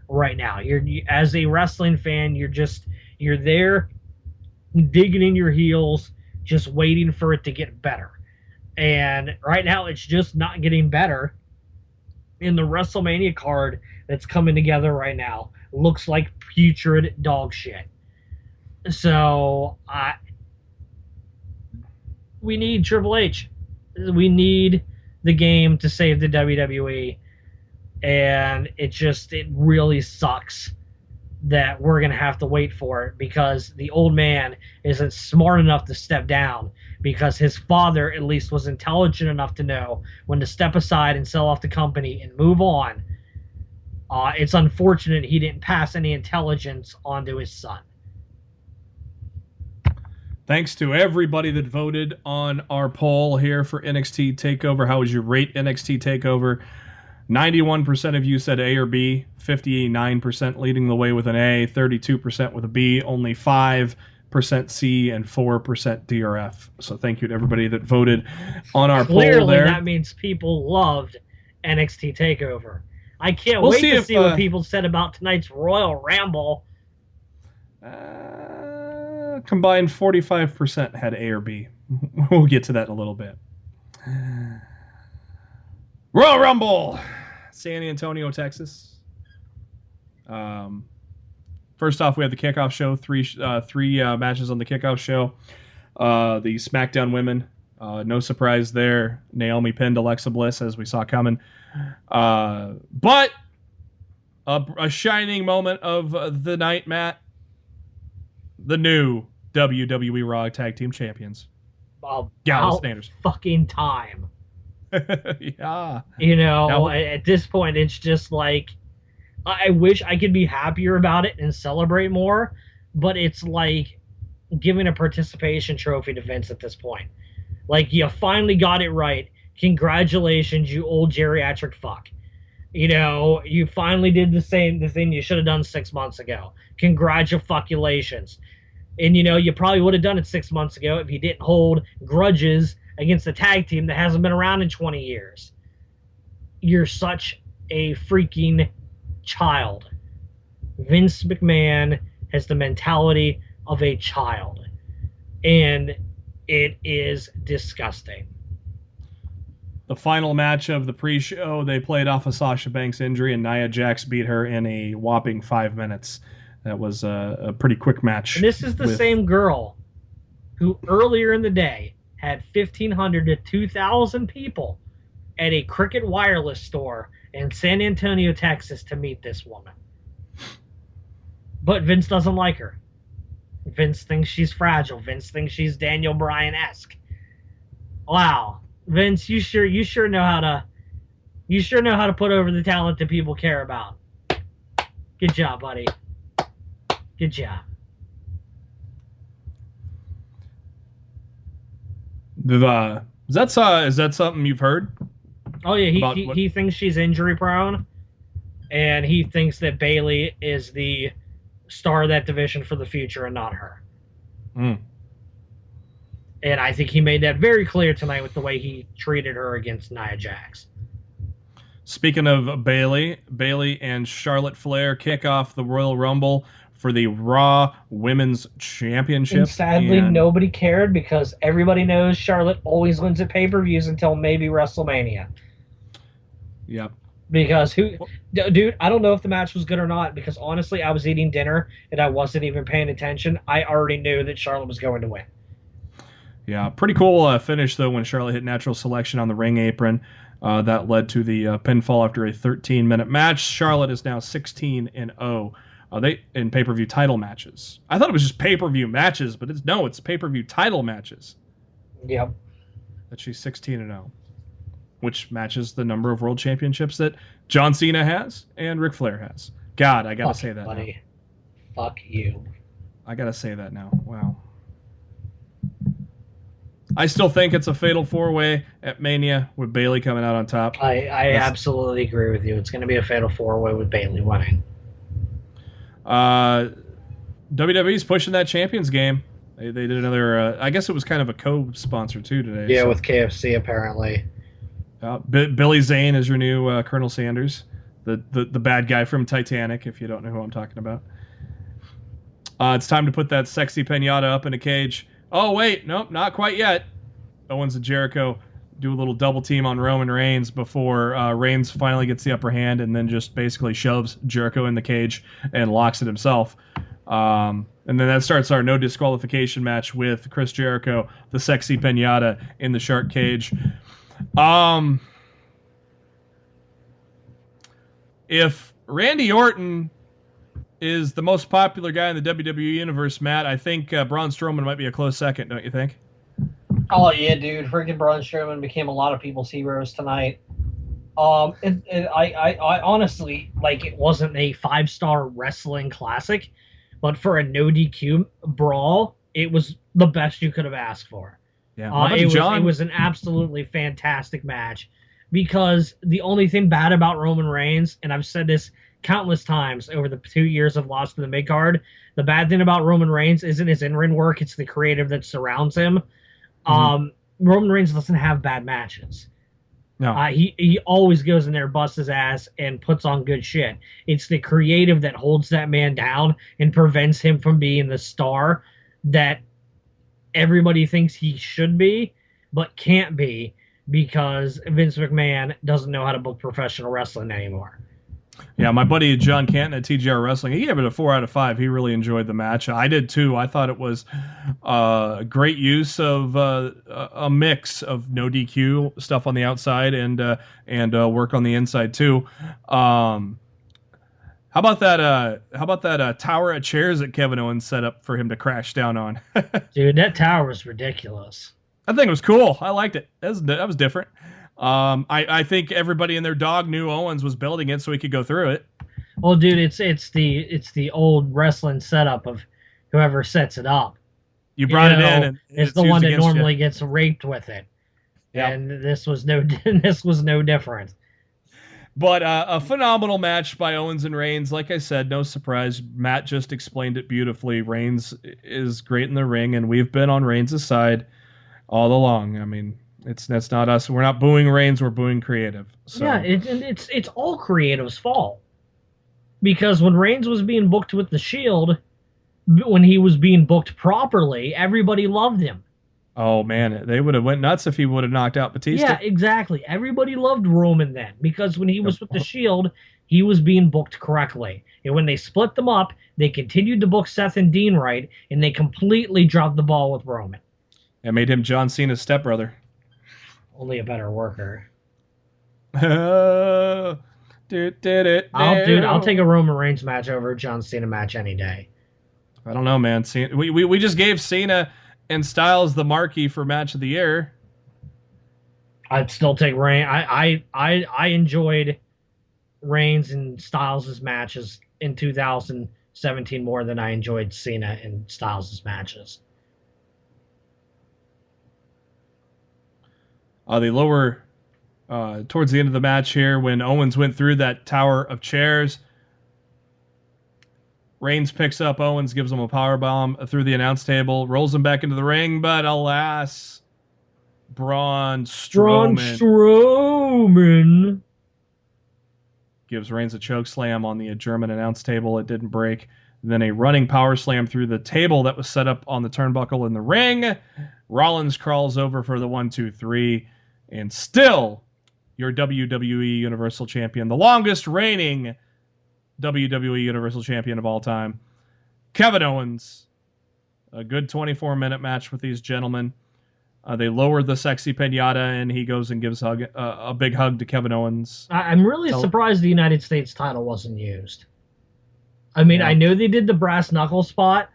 right now. As a wrestling fan, you're there digging in your heels, just waiting for it to get better. And right now, it's just not getting better. In the WrestleMania card that's coming together right now, looks like putrid dog shit. So we need Triple H. We need the game to save the WWE, and it really sucks that we're going to have to wait for it because the old man isn't smart enough to step down because his father at least was intelligent enough to know when to step aside and sell off the company and move on. It's unfortunate he didn't pass any intelligence onto his son. Thanks to everybody that voted on our poll here for NXT Takeover. How would you rate NXT Takeover? 91% of you said A or B, 59% leading the way with an A, 32% with a B, only 5% C, and 4% DRF. So thank you to everybody that voted on our poll there. Clearly, that means people loved NXT Takeover. I can't wait to see what people said about tonight's Royal Rumble. Combined 45% had A or B. We'll get to that in a little bit. Royal Rumble, San Antonio, Texas. First off, we have the kickoff show. Three matches on the kickoff show. The SmackDown women, no surprise there. Naomi pinned Alexa Bliss, as we saw coming. But a shining moment of the night, Matt. The new WWE Raw Tag Team Champions. Gallows Standers. Fucking time. Yeah. You know, at this point, it's just like, I wish I could be happier about it and celebrate more, but it's like giving a participation trophy to Vince at this point. Like, you finally got it right. Congratulations, you old geriatric fuck. You know, you finally did the thing you should have done 6 months ago. Congratulations. And, you know, you probably would have done it 6 months ago if you didn't hold grudges against a tag team that hasn't been around in 20 years. You're such a freaking child. Vince McMahon has the mentality of a child. And it is disgusting. The final match of the pre-show, they played off of Sasha Banks' injury, and Nia Jax beat her in a whopping 5 minutes. That was a pretty quick match. And this is the same girl who earlier in the day had 1,500 to 2,000 people at a Cricket Wireless store in San Antonio, Texas to meet this woman. But Vince doesn't like her. Vince thinks she's fragile. Vince thinks she's Daniel Bryan-esque. Wow. Vince, you sure know how to put over the talent that people care about. Good job, buddy. Good job. Is that something you've heard? Oh yeah, he thinks she's injury prone, and he thinks that Bayley is the star of that division for the future and not her. Mm. And I think he made that very clear tonight with the way he treated her against Nia Jax. Speaking of Bayley and Charlotte Flair kick off the Royal Rumble for the Raw Women's Championship. And sadly, nobody cared because everybody knows Charlotte always wins at pay-per-views until maybe WrestleMania. Yep. Because dude, I don't know if the match was good or not because honestly, I was eating dinner and I wasn't even paying attention. I already knew that Charlotte was going to win. Yeah, pretty cool finish though when Charlotte hit natural selection on the ring apron. That led to the pinfall after a 13-minute match. Charlotte is now 16-0. They in pay-per-view title matches. I thought it was just pay-per-view matches, but it's pay-per-view title matches. Yep. That she's 16-0, which matches the number of world championships that John Cena has and Ric Flair has. God, I gotta say that, buddy. Now. Fuck you. I gotta say that now. Wow. I still think it's a fatal 4-way at Mania with Bayley coming out on top. I absolutely agree with you. It's going to be a fatal 4-way with Bayley winning. WWE's pushing that Champions game. They did another. I guess it was kind of a co-sponsor too today. Yeah, so. With KFC apparently. Billy Zane is your new Colonel Sanders, the bad guy from Titanic. If you don't know who I'm talking about. It's time to put that sexy pinata up in a cage. Oh, wait. Nope, not quite yet. Owens and Jericho do a little double team on Roman Reigns before Reigns finally gets the upper hand and then just basically shoves Jericho in the cage and locks it himself. And then that starts our no disqualification match with Chris Jericho, the sexy pinata in the shark cage. If Randy Orton is the most popular guy in the WWE universe, Matt, I think Braun Strowman might be a close second, don't you think? Oh yeah, dude! Freaking Braun Strowman became a lot of people's heroes tonight. I honestly like it wasn't a 5-star wrestling classic, but for a no DQ brawl, it was the best you could have asked for. Yeah, It was an absolutely fantastic match because the only thing bad about Roman Reigns, and I've said this countless times over the 2 years of Lost to the Midcard, the bad thing about Roman Reigns isn't his in-ring work; it's the creative that surrounds him. Roman Reigns doesn't have bad matches. No. He always goes in there, busts his ass, and puts on good shit. It's the creative that holds that man down and prevents him from being the star that everybody thinks he should be, but can't be because Vince McMahon doesn't know how to book professional wrestling anymore. Yeah, my buddy John Canton at TGR Wrestling, he gave it a 4 out of 5. He really enjoyed the match. I did too. I thought it was great use of a mix of no DQ stuff on the outside and work on the inside too. How about that tower of chairs that Kevin Owens set up for him to crash down on? Dude, that tower was ridiculous. I think it was cool. I liked it. That was different. I think everybody and their dog knew Owens was building it so he could go through it. Well, dude, it's the old wrestling setup of whoever sets it up. You brought it in, and it's the one that normally gets raped with it. Yep. And this was no different. But a phenomenal match by Owens and Reigns. Like I said, no surprise. Matt just explained it beautifully. Reigns is great in the ring, and we've been on Reigns' side all along. I mean, that's not us. We're not booing Reigns. We're booing creative. So. Yeah, it's all creative's fault. Because when Reigns was being booked with the Shield, when he was being booked properly, everybody loved him. Oh man, they would have went nuts if he would have knocked out Batista. Yeah, exactly. Everybody loved Roman then because when he was with the Shield, he was being booked correctly. And when they split them up, they continued to book Seth and Dean right, and they completely dropped the ball with Roman. It made him John Cena's stepbrother. Only a better worker. I'll take a Roman Reigns match over a John Cena match any day. I don't know, man. We just gave Cena and Styles the marquee for match of the year. I'd still take Reigns. I enjoyed Reigns and Styles' matches in 2017 more than I enjoyed Cena and Styles' matches. They lower towards the end of the match here when Owens went through that tower of chairs. Reigns picks up Owens, gives him a powerbomb through the announce table, rolls him back into the ring, but alas, Braun Strowman gives Reigns a choke slam on the German announce table. It didn't break. Then a running power slam through the table that was set up on the turnbuckle in the ring. Rollins crawls over for the 1-2-3, and still your WWE Universal Champion, the longest reigning WWE Universal Champion of all time, Kevin Owens. A good 24-minute match with these gentlemen. They lower the sexy pinata, and he goes and gives a big hug to Kevin Owens. I'm really surprised the United States title wasn't used. I mean, I know they did the brass knuckle spot,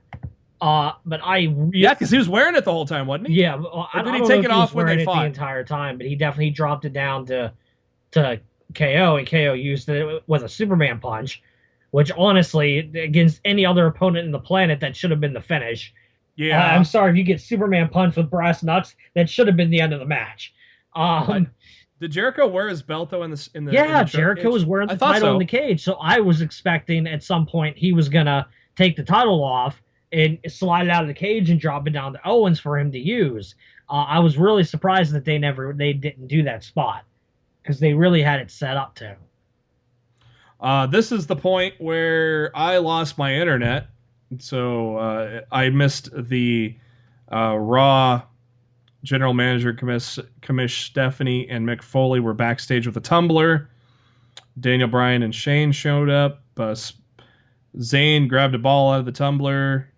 but because he was wearing it the whole time, wasn't he? Yeah, or did he take it off when they fought the entire time? But he definitely dropped it down to KO, and KO used it with a Superman punch, which honestly, against any other opponent in the planet, that should have been the finish. Yeah, I'm sorry if you get Superman punch with brass knucks, that should have been the end of the match. Did Jericho wear his belt though in the Jericho was wearing the title in the cage, so I was expecting at some point he was gonna take the title off and slide it out of the cage and drop it down to Owens for him to use. I was really surprised that they didn't do that spot because they really had it set up to. This is the point where I lost my internet, so I missed the Raw General Manager Commish Stephanie and Mick Foley were backstage with a tumbler. Daniel Bryan and Shane showed up. Zayn grabbed a ball out of the tumbler.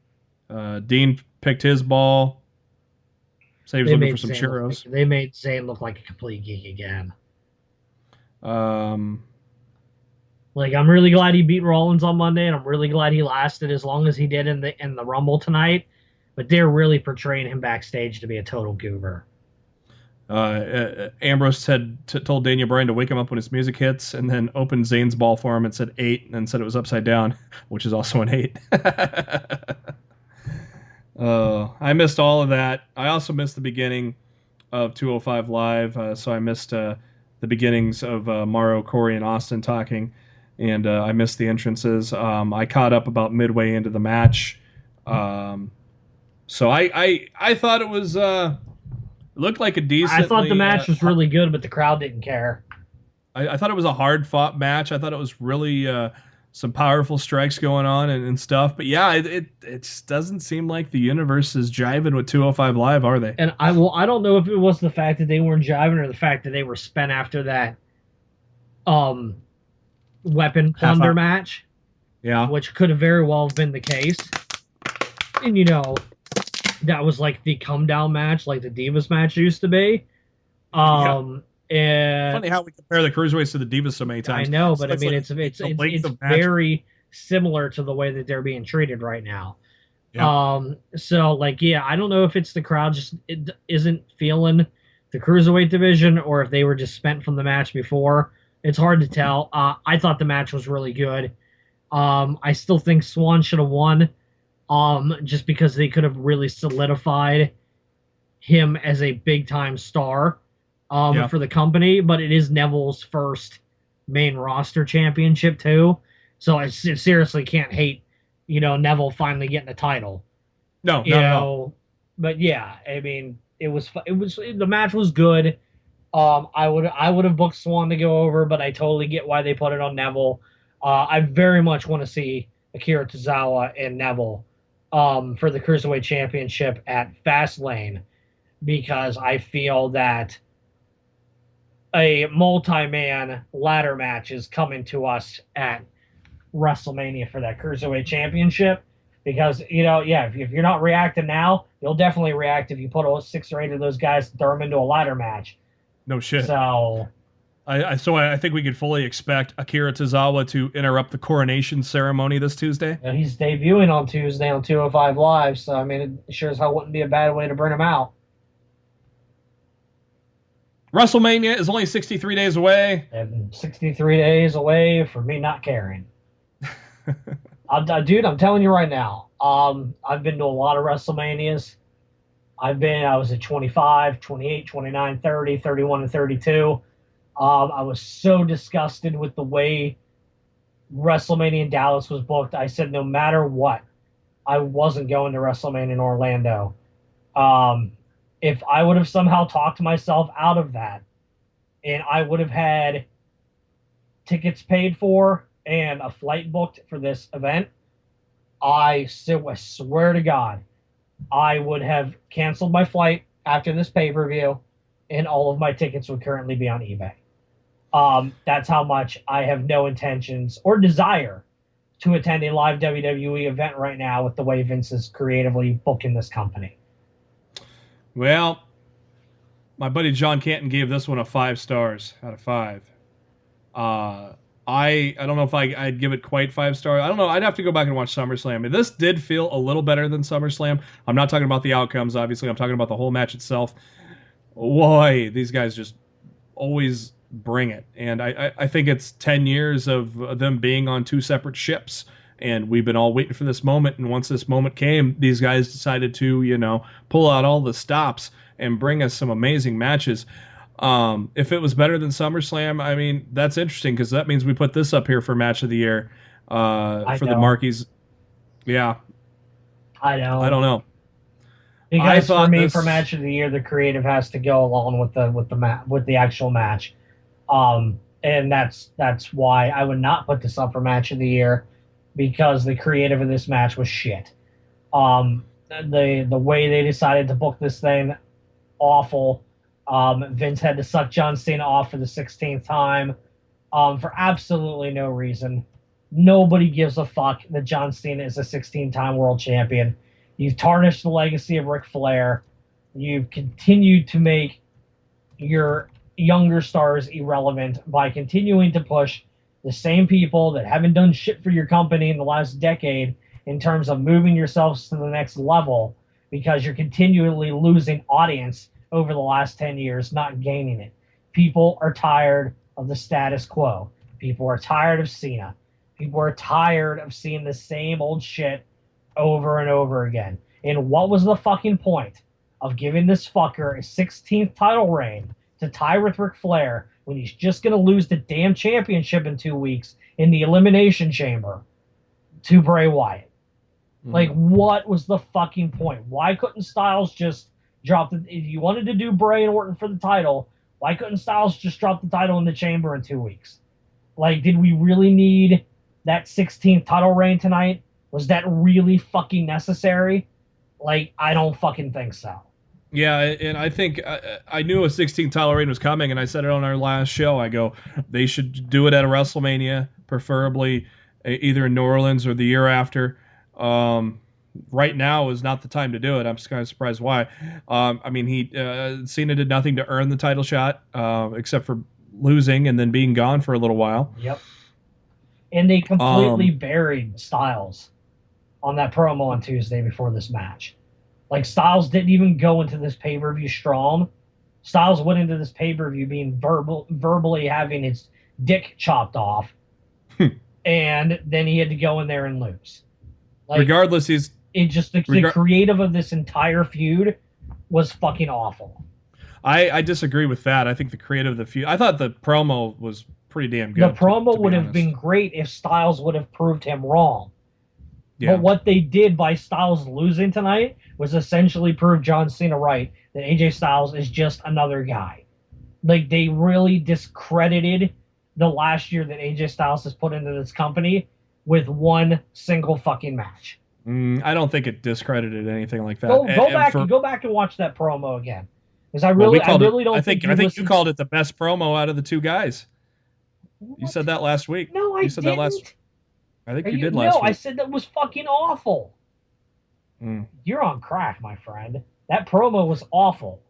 Dean picked his ball. Said he was looking for some churros. They made Zayn look like a complete geek again. Like, I'm really glad he beat Rollins on Monday, and I'm really glad he lasted as long as he did in the Rumble tonight. But they're really portraying him backstage to be a total goober. Ambrose told Daniel Bryan to wake him up when his music hits, and then opened Zayn's ball for him and said 8, and then said it was upside down, which is also an 8. I missed all of that. I also missed the beginning of 205 Live, so I missed the beginnings of Mauro, Corey, and Austin talking, and I missed the entrances. I caught up about midway into the match, so I thought it was looked like a decent. I thought the match was really good, but the crowd didn't care. I thought it was a hard fought match. I thought it was really some powerful strikes going on and stuff. But yeah, it just doesn't seem like the universe is jiving with 205 Live, are they? And I don't know if it was the fact that they weren't jiving or the fact that they were spent after that weapon plunder match. Yeah. Which could have very well been the case. And that was like the come down match, like the Divas match used to be. And funny how we compare the cruiserweights to the Divas so many times. I know, but I mean, it's very similar to the way that they're being treated right now. Yeah. So like, yeah, I don't know if it's the crowd just isn't feeling the cruiserweight division or if they were just spent from the match before. It's hard to tell. I thought the match was really good. I still think Swan should have won. Just because they could have really solidified him as a big time star for the company, but it is Neville's first main roster championship too. So I seriously can't hate, Neville finally getting the title. No. But yeah, I mean, the match was good. I would have booked Swan to go over, but I totally get why they put it on Neville. I very much want to see Akira Tozawa and Neville for the Cruiserweight Championship at Fastlane, because I feel that a multi-man ladder match is coming to us at WrestleMania for that Cruiserweight Championship. Because, if you're not reacting now, you'll definitely react if you put 6 or 8 of those guys and throw them into a ladder match. No shit. So I think we could fully expect Akira Tozawa to interrupt the coronation ceremony this Tuesday. He's debuting on Tuesday on 205 Live, so I mean, it sure as hell wouldn't be a bad way to bring him out. WrestleMania is only 63 days away. And 63 days away for me not caring. Dude, I'm telling you right now, I've been to a lot of WrestleManias. I was at 25, 28, 29, 30, 31, and 32. I was so disgusted with the way WrestleMania in Dallas was booked. I said no matter what, I wasn't going to WrestleMania in Orlando. If I would have somehow talked myself out of that, and I would have had tickets paid for and a flight booked for this event, I swear to God, I would have canceled my flight after this pay-per-view, and all of my tickets would currently be on eBay. That's how much I have no intentions or desire to attend a live WWE event right now with the way Vince is creatively booking this company. Well, my buddy John Canton gave this one a 5 stars out of 5. I don't know if I'd give it quite 5 stars. I don't know. I'd have to go back and watch SummerSlam. I mean, this did feel a little better than SummerSlam. I'm not talking about the outcomes, obviously. I'm talking about the whole match itself. Boy, these guys just always bring it. And I think it's 10 years of them being on 2 separate ships. And we've been all waiting for this moment. And once this moment came, these guys decided to, pull out all the stops and bring us some amazing matches. If it was better than SummerSlam, I mean, that's interesting because that means we put this up here for Match of the Year for the Marquis. Yeah. I know. I don't know. Because for me, for Match of the Year, the creative has to go along with the actual match. And that's why I would not put this up for Match of the Year, because the creative of this match was shit. The way they decided to book this thing, awful. Vince had to suck John Cena off for the 16th time for absolutely no reason. Nobody gives a fuck that John Cena is a 16-time world champion. You've tarnished the legacy of Ric Flair. You've continued to make your younger stars irrelevant by continuing to push the same people that haven't done shit for your company in the last decade in terms of moving yourselves to the next level because you're continually losing audience over the last 10 years, not gaining it. People are tired of the status quo. People are tired of Cena. People are tired of seeing the same old shit over and over again. And what was the fucking point of giving this fucker a 16th title reign to tie with Ric Flair when he's just going to lose the damn championship in 2 weeks in the Elimination Chamber to Bray Wyatt? Like, what was the fucking point? Why couldn't Styles just drop the... If you wanted to do Bray and Orton for the title, why couldn't Styles just drop the title in the Chamber in 2 weeks? Like, did we really need that 16th title reign tonight? Was that really fucking necessary? Like, I don't fucking think so. Yeah, and I think I knew a 16th title reign was coming, and I said it on our last show. I go, they should do it at a WrestleMania, preferably either in New Orleans or the year after. Right now is not the time to do it. I'm just kind of surprised why. I mean, Cena did nothing to earn the title shot, except for losing and then being gone for a little while. Yep. And they completely buried Styles on that promo on Tuesday before this match. Like, Styles didn't even go into this pay-per-view strong. Styles went into this pay-per-view being verbally having his dick chopped off. And then he had to go in there and lose. Like, regardless, the creative of this entire feud was fucking awful. I disagree with that. I think the creative of the feud... I thought the promo was pretty damn good. The promo would have been great if Styles would have proved him wrong. Yeah. But what they did by Styles losing tonight was essentially prove John Cena right, that AJ Styles is just another guy. Like, they really discredited the last year that AJ Styles has put into this company with one single fucking match. I don't think it discredited anything like that. Go back and watch that promo again. Because I really don't think you called it the best promo out of the two guys. What? You said that last week. No, I didn't. I think you did last week. No, I said that was fucking awful. You're on crack, my friend. That promo was awful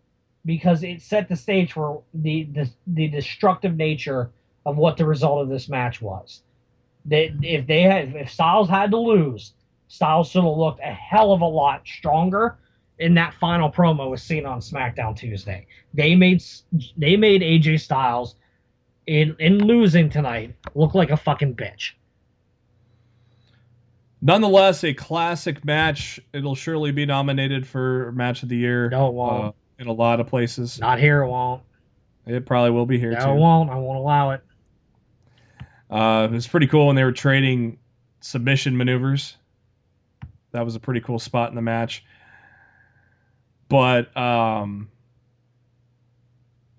because it set the stage for the destructive nature of what the result of this match was. If Styles had to lose, Styles should have looked a hell of a lot stronger in that final promo was seen on SmackDown Tuesday. They made AJ Styles in losing tonight look like a fucking bitch. Nonetheless, a classic match. It'll surely be nominated for Match of the Year. No, it won't. In a lot of places. Not here, it won't. It probably will be here, too. No, it won't. I won't allow it. It was pretty cool when they were trading submission maneuvers. That was a pretty cool spot in the match. But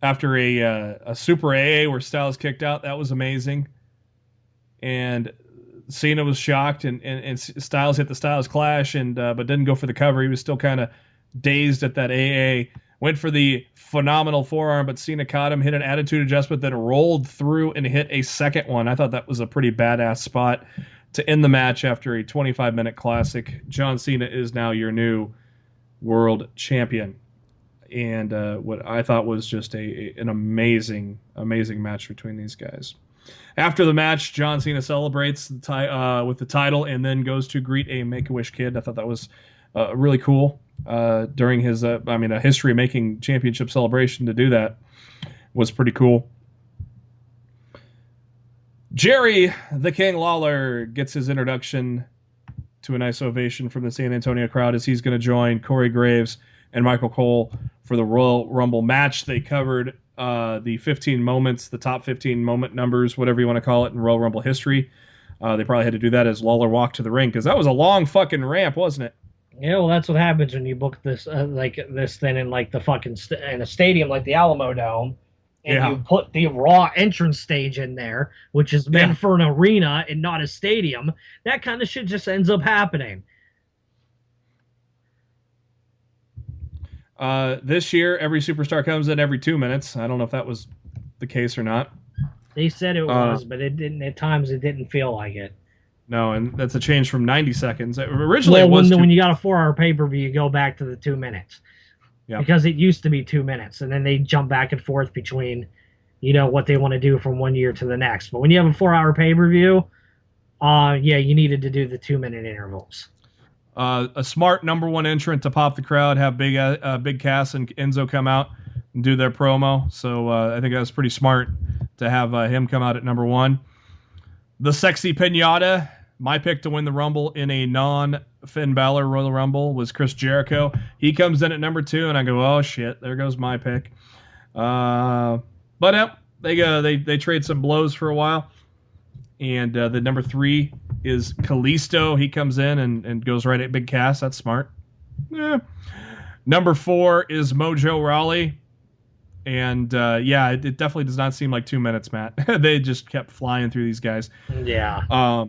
after a Super AA where Styles kicked out, that was amazing. And Cena was shocked, and Styles hit the Styles Clash, but didn't go for the cover. He was still kind of dazed at that AA. Went for the phenomenal forearm, but Cena caught him, hit an attitude adjustment, then rolled through and hit a second one. I thought that was a pretty badass spot to end the match after a 25-minute classic. John Cena is now your new world champion. And what I thought was just an amazing, amazing match between these guys. After the match, John Cena celebrates with the title and then goes to greet a Make-A-Wish kid. I thought that was really cool during his, a history-making championship celebration. To do that was pretty cool. Jerry the King Lawler gets his introduction to a nice ovation from the San Antonio crowd as he's going to join Corey Graves and Michael Cole for the Royal Rumble match. They covered the 15 moments, the top 15 moment numbers, whatever you want to call it, in Royal Rumble history. They probably had to do that as Lawler walked to the ring because that was a long fucking ramp, wasn't it? Yeah, well, that's what happens when you book this this thing in like the fucking in a stadium like the Alamo Dome, and you put the Raw entrance stage in there, which is meant for an arena and not a stadium. That kind of shit just ends up happening. This year, every superstar comes in every 2 minutes. I don't know if that was the case or not. They said it was, but it didn't. At times, it didn't feel like it. No, and that's a change from 90 seconds. Originally, well, it was when you got a 4-hour pay-per-view, you go back to the 2 minutes. Yeah. Because it used to be 2 minutes, and then they jump back and forth between, what they want to do from one year to the next. But when you have a 4-hour pay-per-view, you needed to do the 2-minute intervals. A smart number one entrant to pop the crowd, have Big Cass and Enzo come out and do their promo. So I think that was pretty smart to have him come out at number one. The Sexy Pinata, my pick to win the Rumble in a non-Finn Balor Royal Rumble, was Chris Jericho. He comes in at number 2, and I go, oh shit, there goes my pick. But they trade some blows for a while. And the number 3 is Kalisto. He comes in and goes right at Big Cass. That's smart. Yeah. Number 4 is Mojo Rawley. And it definitely does not seem like 2 minutes, Matt. They just kept flying through these guys. Yeah. I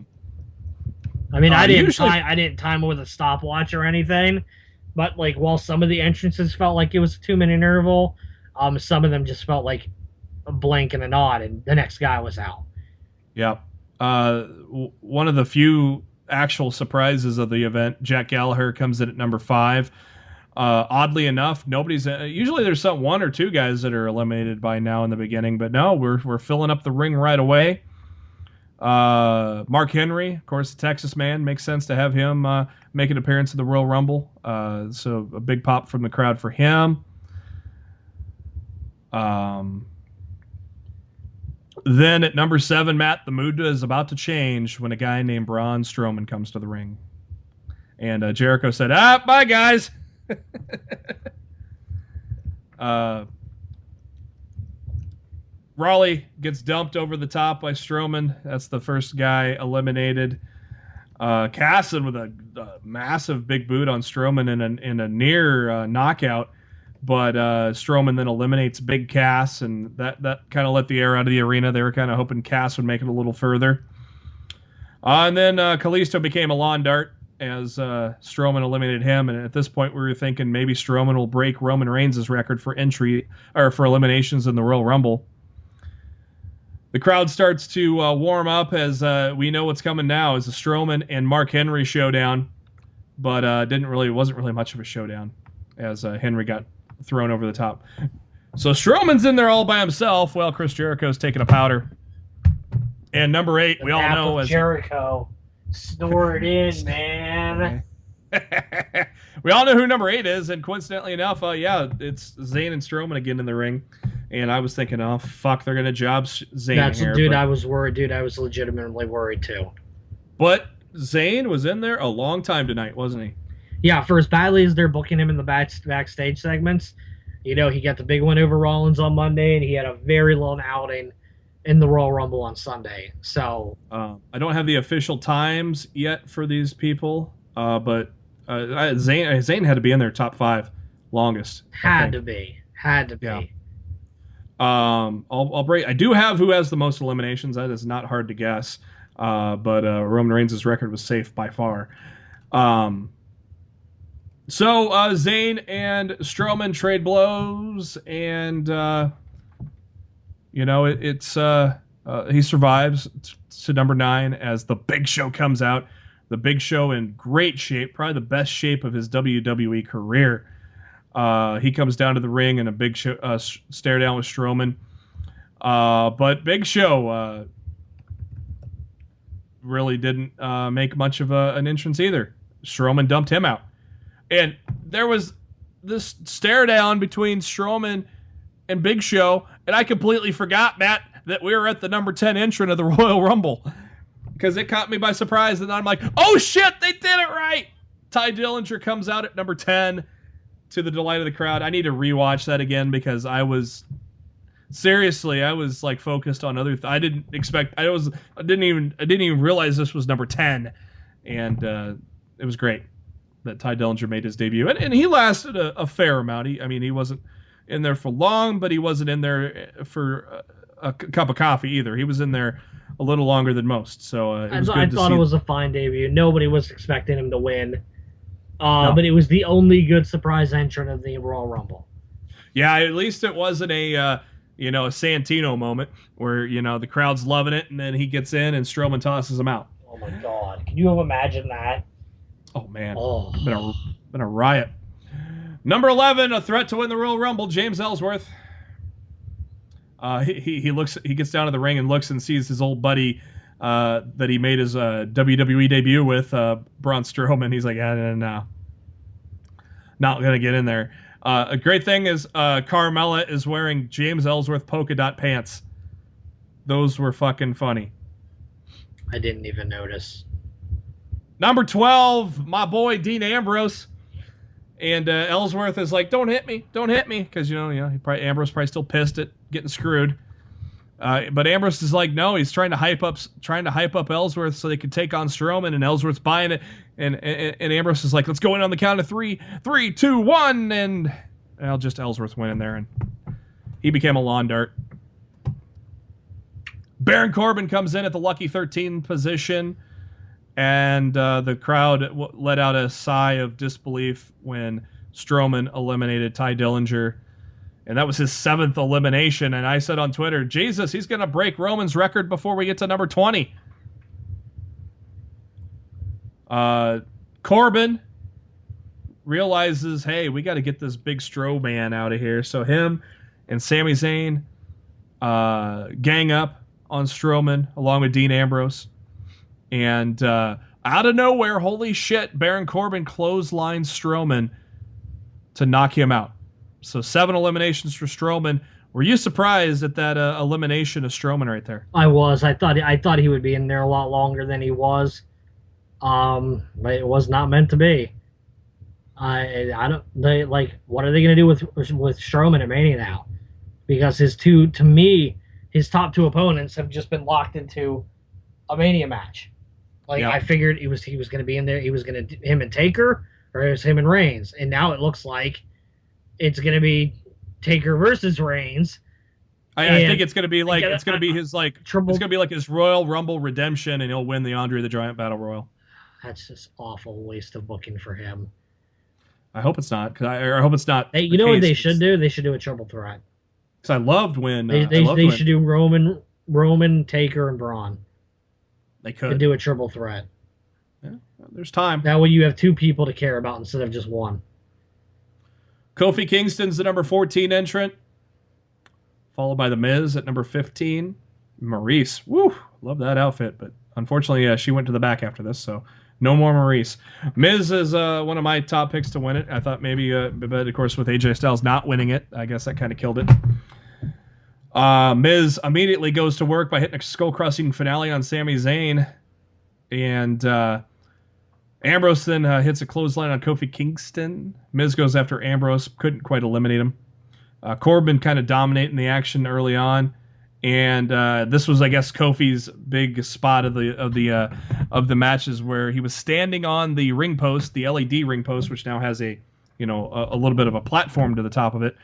didn't time it with a stopwatch or anything, but while some of the entrances felt like it was a 2-minute interval, some of them just felt like a blink and a nod, and the next guy was out. Yeah. One of the few actual surprises of the event, Jack Gallagher comes in at number 5. Oddly enough, nobody's usually there's some 1 or 2 guys that are eliminated by now in the beginning, but no, we're filling up the ring right away. Mark Henry, of course, the Texas man, makes sense to have him make an appearance in the Royal Rumble. So a big pop from the crowd for him. Then at number 7, Matt, the mood is about to change when a guy named Braun Strowman comes to the ring. And Jericho said, bye, guys. Rawley gets dumped over the top by Strowman. That's the first guy eliminated. Casson with a massive big boot on Strowman in a near knockout. But Strowman then eliminates Big Cass, and that kind of let the air out of the arena. They were kind of hoping Cass would make it a little further. And then Kalisto became a lawn dart as Strowman eliminated him. And at this point, we were thinking maybe Strowman will break Roman Reigns' record for for eliminations in the Royal Rumble. The crowd starts to warm up as we know what's coming now is a Strowman and Mark Henry showdown, but wasn't really much of a showdown as Henry got thrown over the top. So Strowman's in there all by himself while Chris Jericho's taking a powder. And number 8, we all know as Jericho snored in, man. We all know who number 8 is, and coincidentally enough, it's Zayn and Strowman again in the ring. And I was thinking, oh fuck, they're gonna job Zayn here. Dude, I was worried. Dude, I was legitimately worried too. But Zayn was in there a long time tonight, wasn't he? Yeah, for as badly as they're booking him in the backstage segments, he got the big win over Rollins on Monday, and he had a very long outing in the Royal Rumble on Sunday. So I don't have the official times yet for these people, but Zayn had to be in their top 5 longest. Had to be. Yeah. I'll break. I do have who has the most eliminations. That is not hard to guess. But Roman Reigns' record was safe by far. So Zayn and Strowman trade blows, and he survives to number 9 as the Big Show comes out. The Big Show in great shape, probably the best shape of his WWE career. He comes down to the ring and a big stare down with Strowman. But Big Show really didn't make much of an entrance either. Strowman dumped him out. And there was this stare down between Strowman and Big Show, and I completely forgot, Matt, that we were at the number 10 entrant of the Royal Rumble. Because it caught me by surprise, and I'm like, oh shit, they did it right! Ty Dillinger comes out at number 10 to the delight of the crowd. I need to rewatch that again because I was like focused on other I didn't even realize this was number 10, and it was great that Ty Dillinger made his debut, and he lasted a fair amount. He wasn't in there for long, but he wasn't in there for a cup of coffee either. He was in there a little longer than most, so I thought it was a fine debut. Nobody was expecting him to win. No. But it was the only good surprise entrant of the Royal Rumble. Yeah, at least it wasn't a Santino moment where the crowd's loving it, and then he gets in and Strowman tosses him out. Oh my God! Can you imagine that? Oh man, Oh, been a riot. Number 11, a threat to win the Royal Rumble, James Ellsworth. He gets down to the ring and looks and sees his old buddy that he made his WWE debut with, Braun Strowman. He's like, no, not gonna get in there. A great thing is Carmella is wearing James Ellsworth polka dot pants. Those were fucking funny. I didn't even notice. Number 12, my boy Dean Ambrose. And Ellsworth is like, don't hit me, because Ambrose probably still pissed at getting screwed. But Ambrose is like, no, he's trying to hype up Ellsworth so they can take on Strowman, and Ellsworth's buying it. And Ambrose is like, let's go in on the count of 3, 3, 2, 1, and Ellsworth went in there, and he became a lawn dart. Baron Corbin comes in at the lucky 13 position. And the crowd let out a sigh of disbelief when Strowman eliminated Ty Dillinger. And that was his 7th elimination. And I said on Twitter, Jesus, he's going to break Roman's record before we get to number 20. Corbin realizes, hey, we got to get this big Strowman out of here. So him and Sami Zayn gang up on Strowman along with Dean Ambrose. And out of nowhere, holy shit, Baron Corbin clotheslined Strowman to knock him out. So 7 eliminations for Strowman. Were you surprised at that elimination of Strowman right there? I was. I thought he would be in there a lot longer than he was. But it was not meant to be. What are they going to do with Strowman at Mania now? Because his top 2 opponents have just been locked into a Mania match. I figured he was going to be in there. He was going to him and Taker, or it was him and Reigns, and now it looks like it's going to be Taker versus Reigns. I think it's going to be like it's going to be his it's going to be like his Royal Rumble redemption, and he'll win the Andre the Giant Battle Royal. That's just awful waste of booking for him. I hope it's not, I hope it's not. Hey, you know what they should do? They should do a triple threat. Because I loved when they should do Roman, Taker, and Braun. They could do a triple threat. Yeah, there's time. That way you have 2 people to care about instead of just 1. Kofi Kingston's the number 14 entrant, followed by The Miz at number 15. Maurice, woo, love that outfit, but unfortunately, she went to the back after this, so no more Maurice. Miz is one of my top picks to win it. I thought maybe, but of course with AJ Styles not winning it, I guess that kind of killed it. Miz immediately goes to work by hitting a skull-crushing finale on Sami Zayn. And Ambrose then hits a clothesline on Kofi Kingston. Miz goes after Ambrose, couldn't quite eliminate him. Corbin kind of dominating the action early on. And this was, I guess, Kofi's big spot of the matches, where he was standing on the ring post, the LED ring post, which now has a little bit of a platform to the top of it.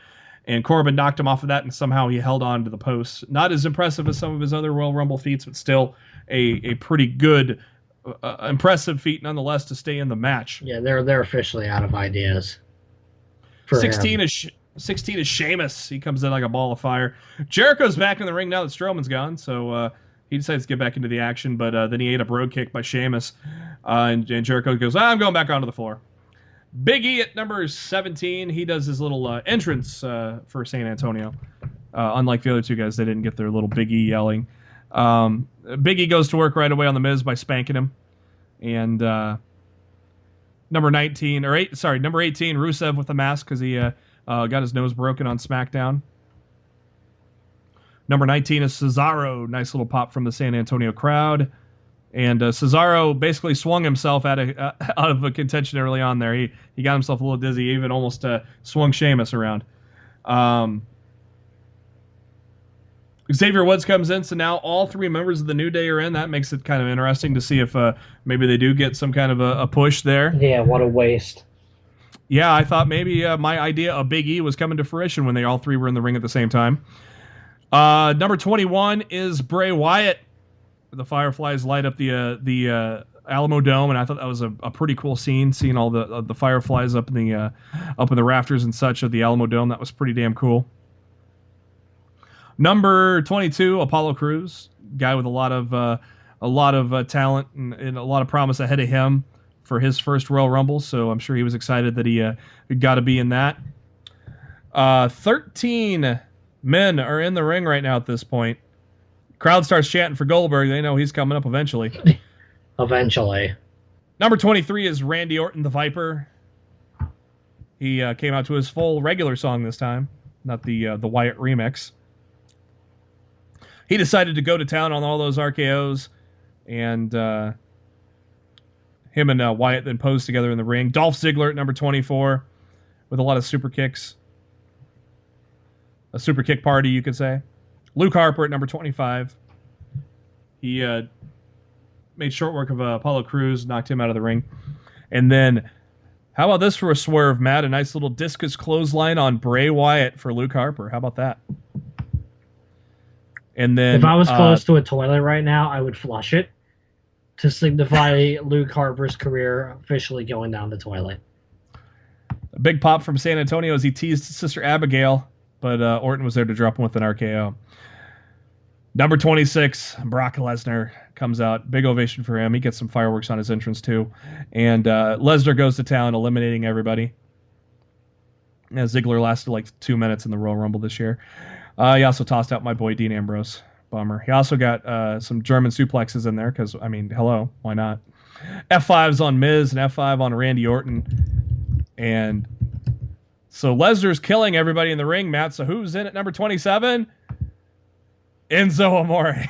And Corbin knocked him off of that, and somehow he held on to the post. Not as impressive as some of his other Royal Rumble feats, but still a pretty good, impressive feat nonetheless to stay in the match. Yeah, they're officially out of ideas. 16 is Sheamus. He comes in like a ball of fire. Jericho's back in the ring now that Strowman's gone, so he decides to get back into the action, but then he ate a brogue kick by Sheamus, and Jericho goes, I'm going back onto the floor. Big E at number 17, he does his little entrance for San Antonio. Unlike the other 2 guys, they didn't get their little Big E yelling. Big E goes to work right away on The Miz by spanking him. And number 18, Rusev with the mask because he got his nose broken on SmackDown. Number 19 is Cesaro. Nice little pop from the San Antonio crowd. And Cesaro basically swung himself out of a contention early on there. He got himself a little dizzy, even almost swung Sheamus around. Xavier Woods comes in, so now all 3 members of the New Day are in. That makes it kind of interesting to see if maybe they do get some kind of a push there. Yeah, what a waste. Yeah, I thought maybe my idea of Big E was coming to fruition when they all 3 were in the ring at the same time. Number 21 is Bray Wyatt. The Fireflies light up the Alamo Dome, and I thought that was a pretty cool scene, seeing all the fireflies up in the rafters and such of the Alamo Dome. That was pretty damn cool. Number 22, Apollo Crews, guy with a lot of talent and a lot of promise ahead of him for his first Royal Rumble. So I'm sure he was excited that he got to be in that. 13 men are in the ring right now at this point. Crowd starts chanting for Goldberg. They know he's coming up eventually. Eventually. Number 23 is Randy Orton, the Viper. He came out to his full regular song this time, not the Wyatt remix. He decided to go to town on all those RKOs, and him and Wyatt then posed together in the ring. Dolph Ziggler at number 24 with a lot of super kicks. A super kick party, you could say. Luke Harper at number 25. He made short work of Apollo Crews, knocked him out of the ring. And then, how about this for a swerve, Matt? A nice little discus clothesline on Bray Wyatt for Luke Harper. How about that? And then, if I was close to a toilet right now, I would flush it to signify Luke Harper's career officially going down the toilet. A big pop from San Antonio as he teased Sister Abigail, but Orton was there to drop him with an RKO. Number 26, Brock Lesnar comes out. Big ovation for him. He gets some fireworks on his entrance, too. And Lesnar goes to town, eliminating everybody. Ziggler lasted like 2 minutes in the Royal Rumble this year. He also tossed out my boy Dean Ambrose. Bummer. He also got some German suplexes in there because, I mean, hello, why not? F5s on Miz and F5 on Randy Orton. And so Lesnar's killing everybody in the ring, Matt. So who's in at number 27? Enzo Amore.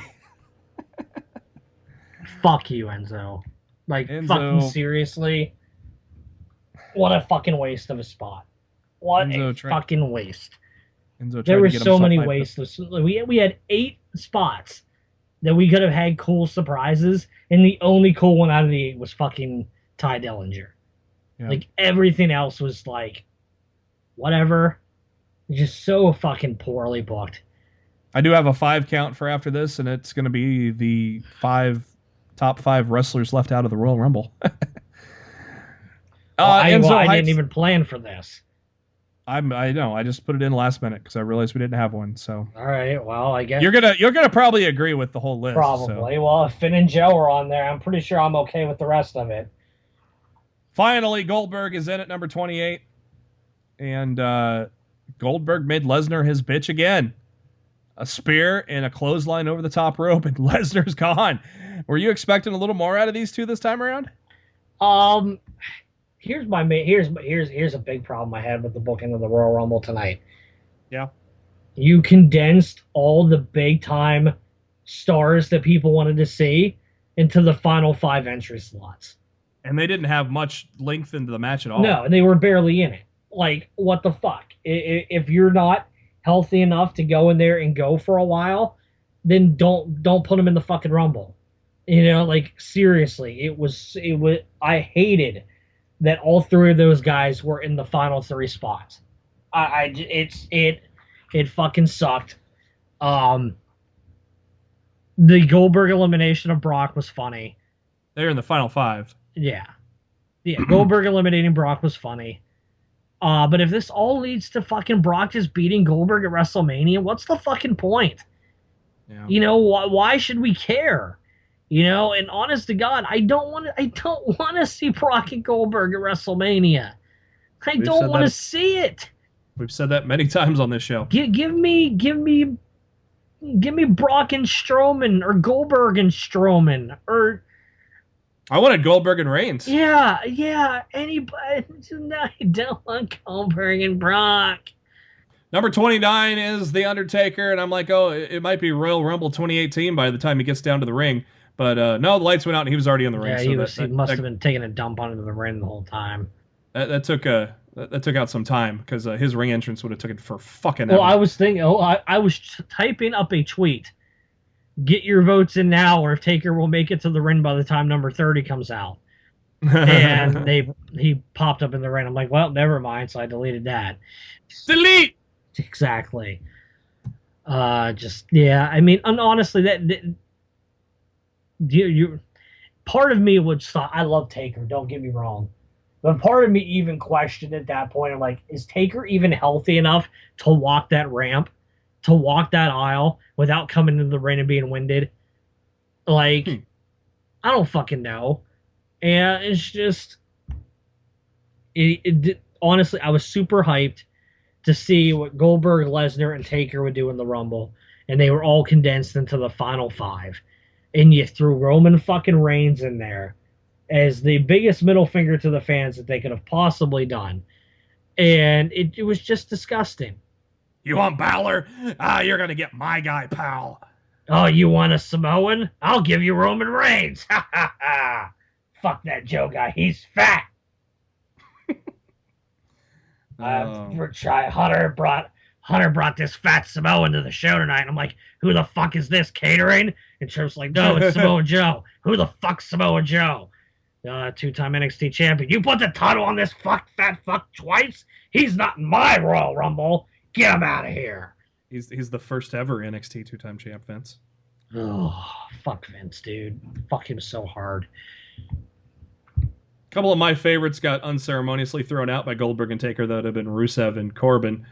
Fuck you, Enzo. Like, Enzo, fucking seriously? What a fucking waste of a spot. What fucking waste. There were so many wastes. We had 8 spots that we could have had cool surprises, and the only cool one out of the 8 was fucking Ty Dillinger. Yeah. Like, everything else was like, whatever. Just so fucking poorly booked. I do have a 5 count for after this, and it's going to be the top 5 wrestlers left out of the Royal Rumble. I didn't even plan for this. I know. I just put it in last minute because I realized we didn't have one. So all right, well, I guess you're gonna probably agree with the whole list. Probably. So. Well, if Finn and Joe are on there, I'm pretty sure I'm okay with the rest of it. Finally, Goldberg is in at number 28, and Goldberg made Lesnar his bitch again. A spear and a clothesline over the top rope, and Lesnar's gone. Were you expecting a little more out of these two this time around? Here's a big problem I had with the booking of the Royal Rumble tonight. Yeah. You condensed all the big time stars that people wanted to see into the final 5 entry slots. And they didn't have much length into the match at all. No, they were barely in it. Like, what the fuck? If you're not healthy enough to go in there and go for a while, then don't put them in the fucking Rumble. You know, like, seriously, it was I hated that all 3 of those guys were in the final 3 spots. It fucking sucked. The Goldberg elimination of Brock was funny. They're in the final 5. Yeah, Goldberg eliminating Brock was funny. But if this all leads to fucking Brock just beating Goldberg at WrestleMania, what's the fucking point? Yeah. You know, why should we care? You know, and honest to God, I don't want to see Brock and Goldberg at WrestleMania. I don't want to see it. We've said that many times on this show. Give me Brock and Strowman or Goldberg and Strowman or. I wanted Goldberg and Reigns. Yeah. Anybody? No, I don't want Goldberg and Brock. Number 29 is The Undertaker, and I'm like, oh, it might be Royal Rumble 2018 by the time he gets down to the ring. But no, the lights went out and he was already in the ring. Yeah, he must have been taking a dump onto the ring the whole time. That took out some time because his ring entrance would have taken for fucking. Well, I was thinking. I was typing up a tweet. Get your votes in now, or if Taker will make it to the ring by the time number 30 comes out. And he popped up in the ring. I'm like, well, never mind. So I deleted that. Delete. Exactly. I mean, and honestly, that you part of me would stop. I love Taker, don't get me wrong. But part of me even questioned at that point, I'm like, is Taker even healthy enough to walk that ramp, to walk that aisle without coming into the ring and being winded? Like, I don't fucking know. And it's just, honestly, I was super hyped to see what Goldberg, Lesnar, and Taker would do in the Rumble. And they were all condensed into the final 5. And you threw Roman fucking Reigns in there as the biggest middle finger to the fans that they could have possibly done. And it was just disgusting. You want Balor? You're going to get my guy, pal. Oh, you want a Samoan? I'll give you Roman Reigns. Ha ha ha. Fuck that Joe guy. He's fat. Hunter brought this fat Samoan to the show tonight. And I'm like, who the fuck is this? Catering? And Tripp's like, no, it's Samoa Joe. Who the fuck's Samoa Joe? 2-time NXT champion. You put the title on this fat fuck twice? He's not in my Royal Rumble. Get him out of here. He's the first ever NXT 2-time champ, Vince. Oh, fuck Vince, dude. Fuck him so hard. A couple of my favorites got unceremoniously thrown out by Goldberg and Taker. That would have been Rusev and Corbin.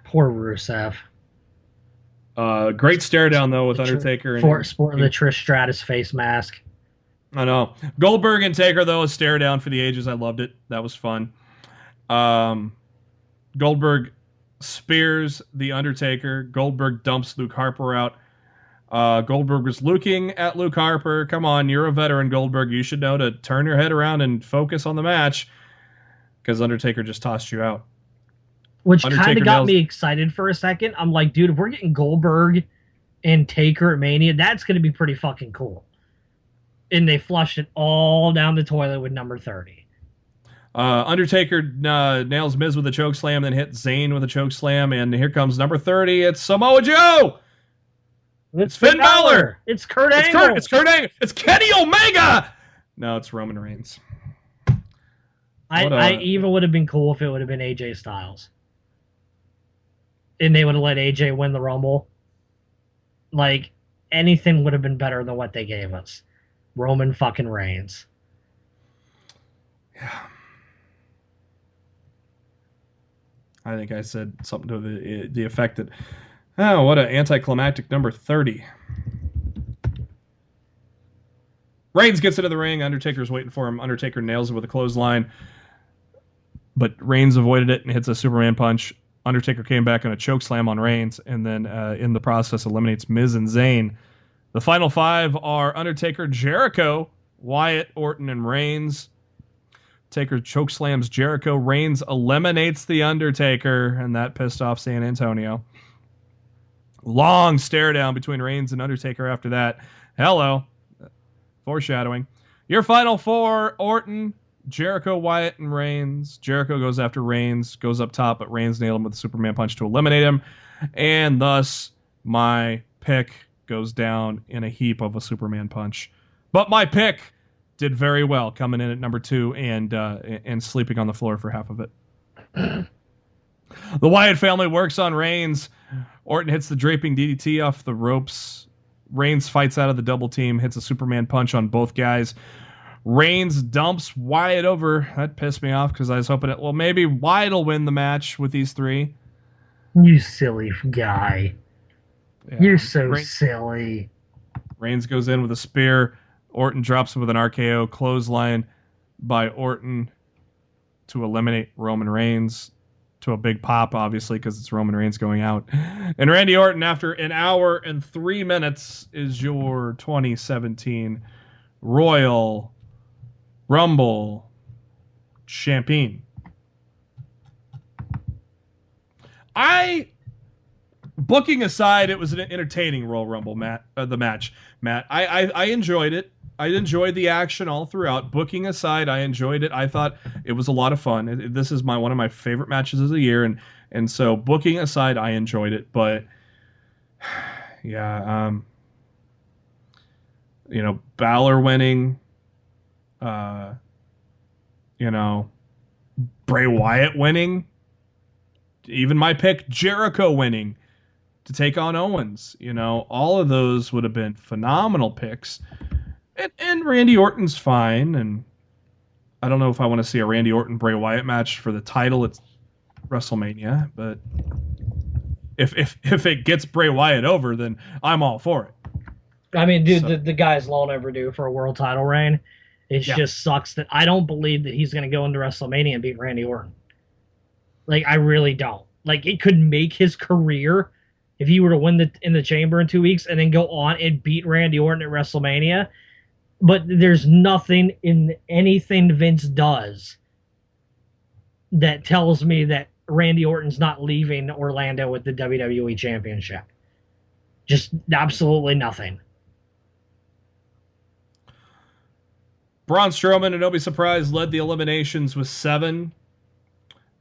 Poor Rusev. Great stare down, though, with Undertaker. Sporting the Trish Stratus face mask. I know. Goldberg and Taker, though, a stare down for the ages. I loved it. That was fun. Goldberg spears the Undertaker. Goldberg dumps Luke Harper out. Goldberg was looking at Luke Harper. Come on, you're a veteran, Goldberg. You should know to turn your head around and focus on the match, because Undertaker just tossed you out. Which kind of got me excited for a second. I'm like, dude, if we're getting Goldberg and Taker at Mania, that's going to be pretty fucking cool. And they flushed it all down the toilet with number 30. Undertaker nails Miz with a choke slam, then hit Zayn with a choke slam, and here comes number 30. It's Samoa Joe. It's Finn Balor. It's Kurt Angle. It's Kurt Angle. It's Kenny Omega. No, it's Roman Reigns. I even would have been cool if it would have been AJ Styles. And they would have let AJ win the Rumble. Like, anything would have been better than what they gave us. Roman fucking Reigns. Yeah. I think I said something to the effect that, oh, what an anticlimactic number 30. Reigns gets into the ring. Undertaker's waiting for him. Undertaker nails it with a clothesline, but Reigns avoided it and hits a Superman punch. Undertaker came back on a choke slam on Reigns, and then in the process eliminates Miz and Zayn. The final 5 are Undertaker, Jericho, Wyatt, Orton, and Reigns. Taker chokeslams Jericho. Reigns eliminates The Undertaker, and that pissed off San Antonio. Long stare down between Reigns and Undertaker after that. Hello. Foreshadowing. Your final 4, Orton, Jericho, Wyatt, and Reigns. Jericho goes after Reigns, goes up top, but Reigns nailed him with a Superman punch to eliminate him. And thus, my pick goes down in a heap of a Superman punch. But my pick did very well, coming in at number 2 and sleeping on the floor for half of it. The Wyatt family works on Reigns. Orton hits the draping DDT off the ropes. Reigns fights out of the double team, hits a Superman punch on both guys. Reigns dumps Wyatt over. That pissed me off because I was hoping maybe Wyatt will win the match with these 3. You silly guy. Yeah. You're so silly. Reigns goes in with a spear. Orton drops him with an RKO clothesline by Orton to eliminate Roman Reigns, to a big pop, obviously, because it's Roman Reigns going out. And Randy Orton, after an hour and 3 minutes, is your 2017 Royal Rumble champion. Booking aside, it was an entertaining Royal Rumble match. Matt, I enjoyed it. I enjoyed the action all throughout. Booking aside, I enjoyed it. I thought it was a lot of fun. This is one of my favorite matches of the year, and so booking aside, I enjoyed it. But yeah, Balor winning, Bray Wyatt winning, even my pick Jericho winning to take on Owens. All of those would have been phenomenal picks. And Randy Orton's fine, and I don't know if I want to see a Randy Orton Bray Wyatt match for the title at WrestleMania, but if it gets Bray Wyatt over, then I'm all for it. I mean, dude, the guy's long overdue for a world title reign. It just sucks that I don't believe that he's going to go into WrestleMania and beat Randy Orton. Like, I really don't. Like, it could make his career if he were to win in the Chamber in 2 weeks and then go on and beat Randy Orton at WrestleMania. But there's nothing in anything Vince does that tells me that Randy Orton's not leaving Orlando with the WWE Championship. Just absolutely nothing. Braun Strowman, and don't be surprised, led the eliminations with 7.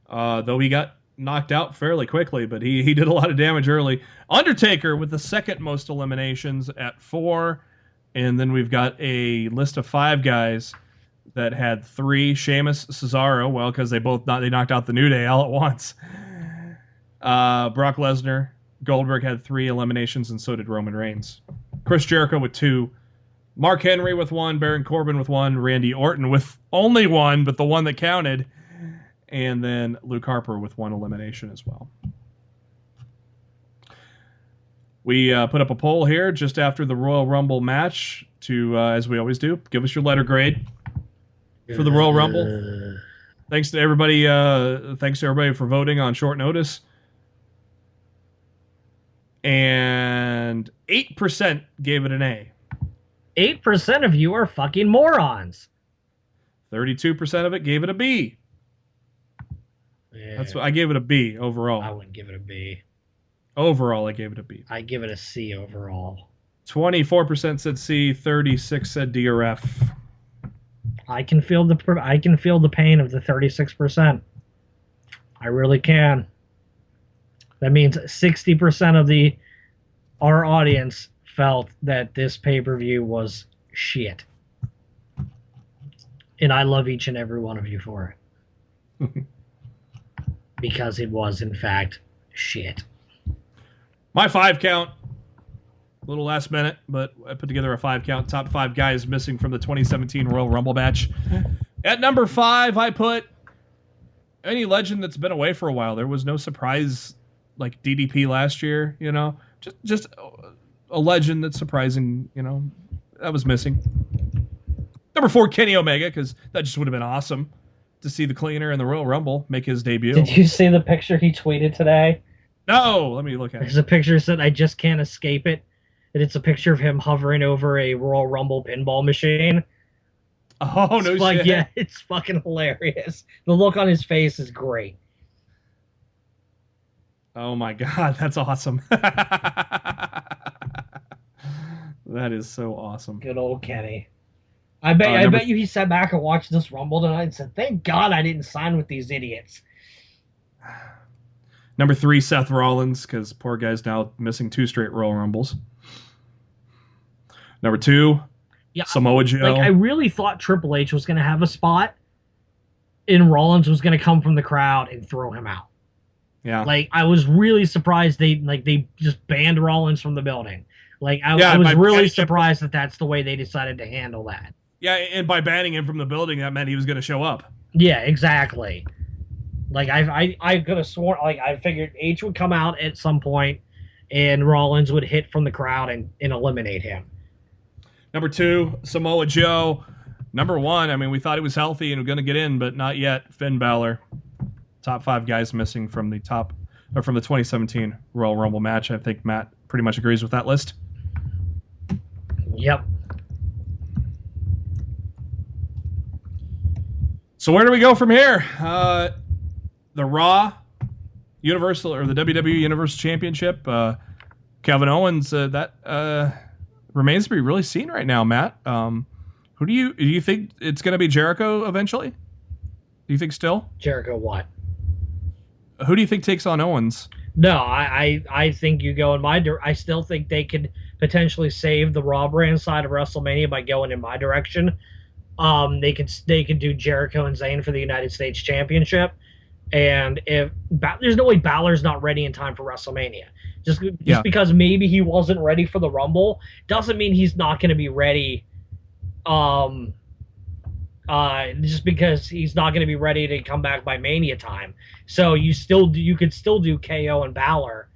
Though he got knocked out fairly quickly, but he did a lot of damage early. Undertaker with the second most eliminations at 4. And then we've got a list of 5 guys that had 3. Sheamus, Cesaro, well, because they knocked out the New Day all at once. Brock Lesnar, Goldberg had 3 eliminations, and so did Roman Reigns. Chris Jericho with 2. Mark Henry with 1. Baron Corbin with 1. Randy Orton with only 1, but the one that counted. And then Luke Harper with 1 elimination as well. We put up a poll here just after the Royal Rumble match to, as we always do, give us your letter grade for the Royal Rumble. Thanks to everybody. Thanks to everybody for voting on short notice. And 8% gave it an A. 8% of you are fucking morons. 32% of it gave it a B. Yeah. That's what I gave it a B overall. I wouldn't give it a B. Overall, I gave it a B. I give it a C overall. 24% said C. 36% said D or F. I can feel the pain of the 36%. I really can. That means 60% of our audience felt that this pay-per-view was shit. And I love each and every one of you for it. Because it was, in fact, shit. My 5 count, a little last minute, but I put together a 5 count. Top 5 guys missing from the 2017 Royal Rumble match. At number 5, I put any legend that's been away for a while. There was no surprise like DDP last year, you know. Just a legend that's surprising, you know. That was missing. Number 4, Kenny Omega, because that just would have been awesome to see the Cleaner in the Royal Rumble make his debut. Did you see the picture he tweeted today? No, let me look at it. There's a picture that said, I just can't escape it. And it's a picture of him hovering over a Royal Rumble pinball machine. Oh, no shit. Yeah, it's fucking hilarious. The look on his face is great. Oh my God, that's awesome. That is so awesome. Good old Kenny. I bet you he sat back and watched this Rumble tonight and said, thank God I didn't sign with these idiots. Number 3, Seth Rollins, because poor guy's now missing 2 straight Royal Rumbles. Number 2, Samoa Joe. Like, I really thought Triple H was going to have a spot, and Rollins was going to come from the crowd and throw him out. Yeah. Like, I was really surprised they just banned Rollins from the building. Like, I was really surprised that that's the way they decided to handle that. Yeah, and by banning him from the building, that meant he was going to show up. Yeah, exactly. Like, I could have sworn, like, I figured H would come out at some point and Rollins would hit from the crowd and eliminate him. Number 2, Samoa Joe. Number 1, I mean, we thought he was healthy and was going to get in, but not yet. Finn Balor. Top 5 guys missing from the 2017 Royal Rumble match. I think Matt pretty much agrees with that list. Yep. So where do we go from here? The Raw Universal or the WWE Universal Championship. Kevin Owens. That remains to be really seen right now, Matt. Who do you think it's going to be? Jericho eventually? Do you think still? Jericho what? Who do you think takes on Owens? No, I think you go in I still think they could potentially save the Raw brand side of WrestleMania by going in my direction. They could do Jericho and Zayn for the United States Championship, and if there's no way Balor's not ready in time for WrestleMania, just because maybe he wasn't ready for the Rumble doesn't mean he's not going to be ready Just because he's not going to be ready to come back by Mania time. So you could still do KO and Balor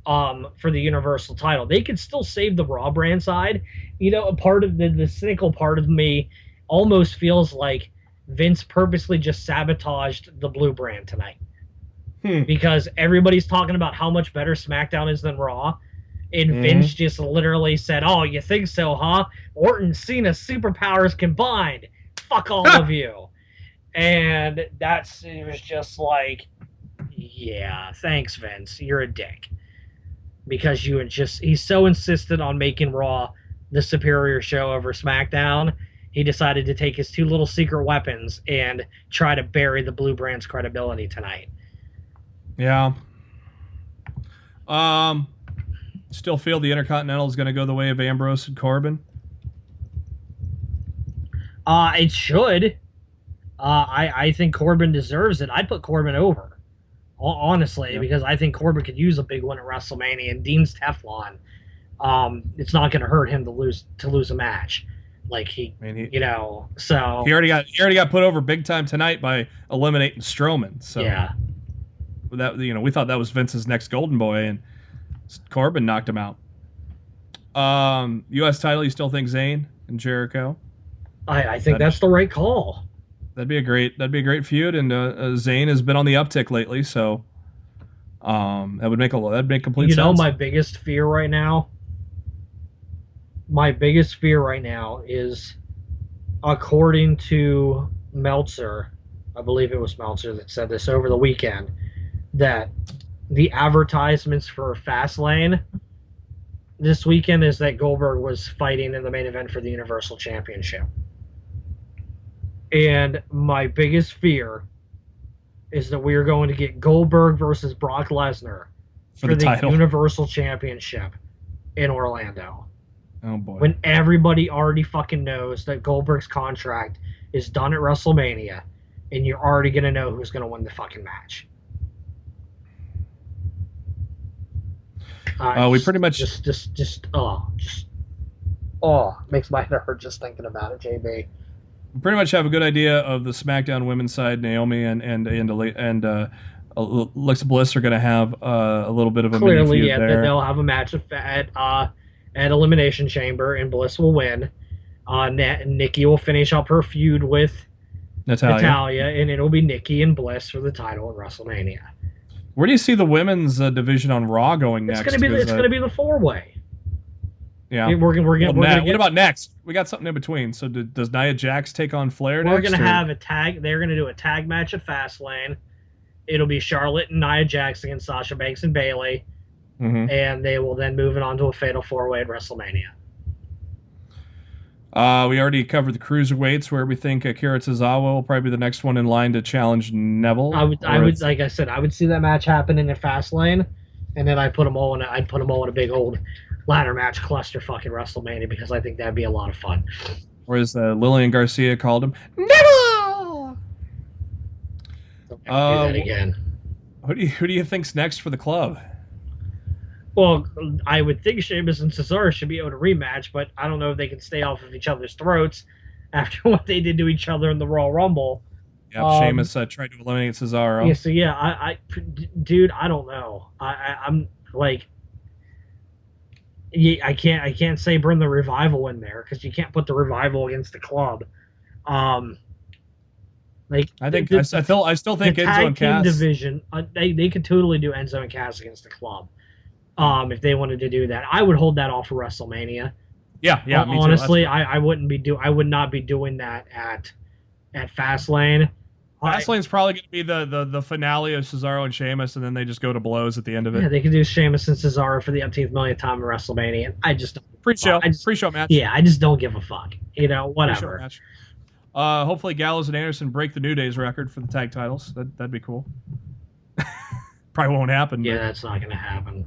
for the Universal title. They could still save the Raw brand side. A part of the cynical part of me almost feels like Vince purposely just sabotaged the Blue brand tonight. Because everybody's talking about how much better SmackDown is than Raw. And Vince just literally said, "Oh, you think so, huh? Orton, Cena, superpowers combined. Fuck all of you." And it was just like, yeah, thanks, Vince. You're a dick. Because he's so insistent on making Raw the superior show over SmackDown, he decided to take his two little secret weapons and try to bury the Blue brand's credibility tonight. Yeah. Still feel the Intercontinental is going to go the way of Ambrose and Corbin? It should. I think Corbin deserves it. I'd put Corbin over, honestly, because I think Corbin could use a big one at WrestleMania. And Dean's Teflon, it's not going to hurt him to lose a match. Like so he already got put over big time tonight by eliminating Strowman. So yeah, that we thought that was Vince's next golden boy, and Corbin knocked him out. U.S. title, you still think Zayn and Jericho? I think that's the right call. That'd be a great feud, and Zayn has been on the uptick lately, so that'd make complete sense. My biggest fear right now is, according to Meltzer, I believe it was Meltzer that said this over the weekend, that the advertisements for Fastlane this weekend is that Goldberg was fighting in the main event for the Universal Championship. And my biggest fear is that we are going to get Goldberg versus Brock Lesnar for the Universal Championship in Orlando. Oh, boy. When everybody already fucking knows that Goldberg's contract is done at WrestleMania, and you're already going to know who's going to win the fucking match. We pretty much makes my head hurt just thinking about it, JB. We pretty much have a good idea of the SmackDown women's side. Naomi and Alexa Bliss are going to have a little bit of a clearly, mini feud there. They'll have a match at Elimination Chamber, and Bliss will win. Nikki will finish up her feud with Natalya, and it'll be Nikki and Bliss for the title at WrestleMania. Where do you see the women's division on Raw going next? It's going to be the four-way. Yeah. What about next? We got something in between. So does Nia Jax take on Flair next? We're going to have a tag. They're going to do a tag match at Fastlane. It'll be Charlotte and Nia Jax against Sasha Banks and Bayley. Mm-hmm. And they will then move it on to a fatal four-way at WrestleMania. We already covered the cruiserweights, where we think Akira Tozawa will probably be the next one in line to challenge Neville. I would, like I said, I would see that match happening in Fastlane, and then I'd put them all in a big old ladder match clusterfuck at WrestleMania, because I think that'd be a lot of fun. Or as Lillian Garcia called him, Neville. Don't do that again. Who do you think's next for the club? Well, I would think Sheamus and Cesaro should be able to rematch, but I don't know if they can stay off of each other's throats after what they did to each other in the Royal Rumble. Yeah, Sheamus tried to eliminate Cesaro. Yeah, so yeah, dude, I don't know. I'm like, I can't say bring the Revival in there, because you can't put the Revival against the club. I still think the Enzo and Cass division, they could totally do Enzo and Cass against the club. If they wanted to do that, I would hold that off for WrestleMania. Yeah. Honestly, I would not be doing that at Fastlane. Fastlane's probably going to be the finale of Cesaro and Sheamus, and then they just go to blows at the end of it. Yeah, they could do Sheamus and Cesaro for the umpteenth millionth time at WrestleMania. And I just pre-show match. Yeah, I just don't give a fuck. Whatever. Match. Hopefully, Gallows and Anderson break the New Day's record for the tag titles. That'd be cool. Probably won't happen. Yeah, that's not going to happen.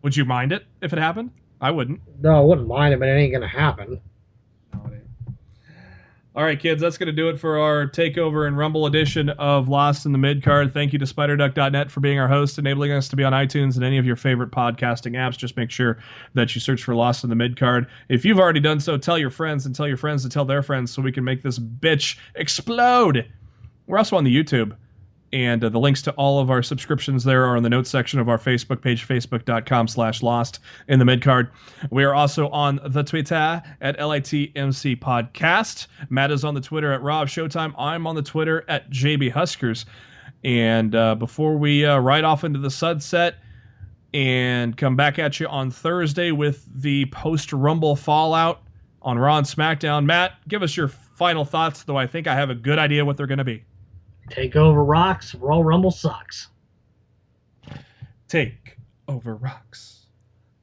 Would you mind it if it happened? I wouldn't. No, I wouldn't mind it, but it ain't going to happen. No, it All right, kids, that's going to do it for our Takeover and Rumble edition of Lost in the Midcard. Thank you to SpiderDuck.net for being our host, enabling us to be on iTunes and any of your favorite podcasting apps. Just make sure that you search for Lost in the Midcard. If you've already done so, tell your friends and tell your friends to tell their friends so we can make this bitch explode. We're also on the YouTube. And the links to all of our subscriptions there are in the notes section of our Facebook page, facebook.com/lost in the midcard. We are also on the Twitter at LITMC Podcast. Matt is on the Twitter at Rob Showtime. I'm on the Twitter at JB Huskers. And before we ride off into the sunset and come back at you on Thursday with the post-Rumble fallout on Raw and SmackDown, Matt, give us your final thoughts, though I think I have a good idea what they're going to be. Takeover rocks. Royal Rumble sucks. Take over rocks.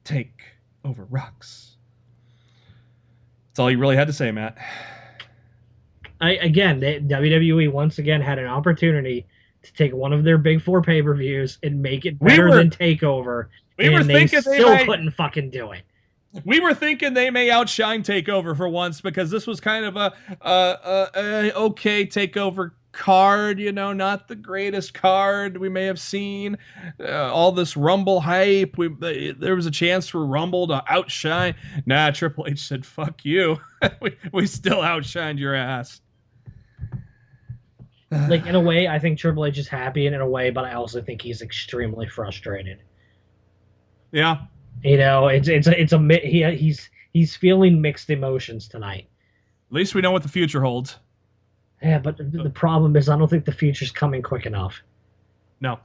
Take over rocks. That's all you really had to say, Matt. WWE once again had an opportunity to take one of their big four pay-per-views and make it better than Takeover. They still couldn't fucking do it. We were thinking they may outshine Takeover for once because this was kind of a okay Takeover card, not the greatest card we may have seen. All this Rumble hype, there was a chance for Rumble to outshine. Nah, Triple H said, fuck you. we still outshined your ass. Like, in a way, I think Triple H is happy, and in a way, but I also think he's extremely frustrated. Yeah. He's feeling mixed emotions tonight. At least we know what the future holds. Yeah, but the problem is I don't think the future's coming quick enough. No.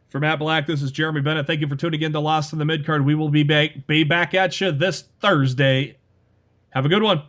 For Matt Black, this is Jeremy Bennett. Thank you for tuning in to Lost in the Midcard. We will be back at you this Thursday. Have a good one.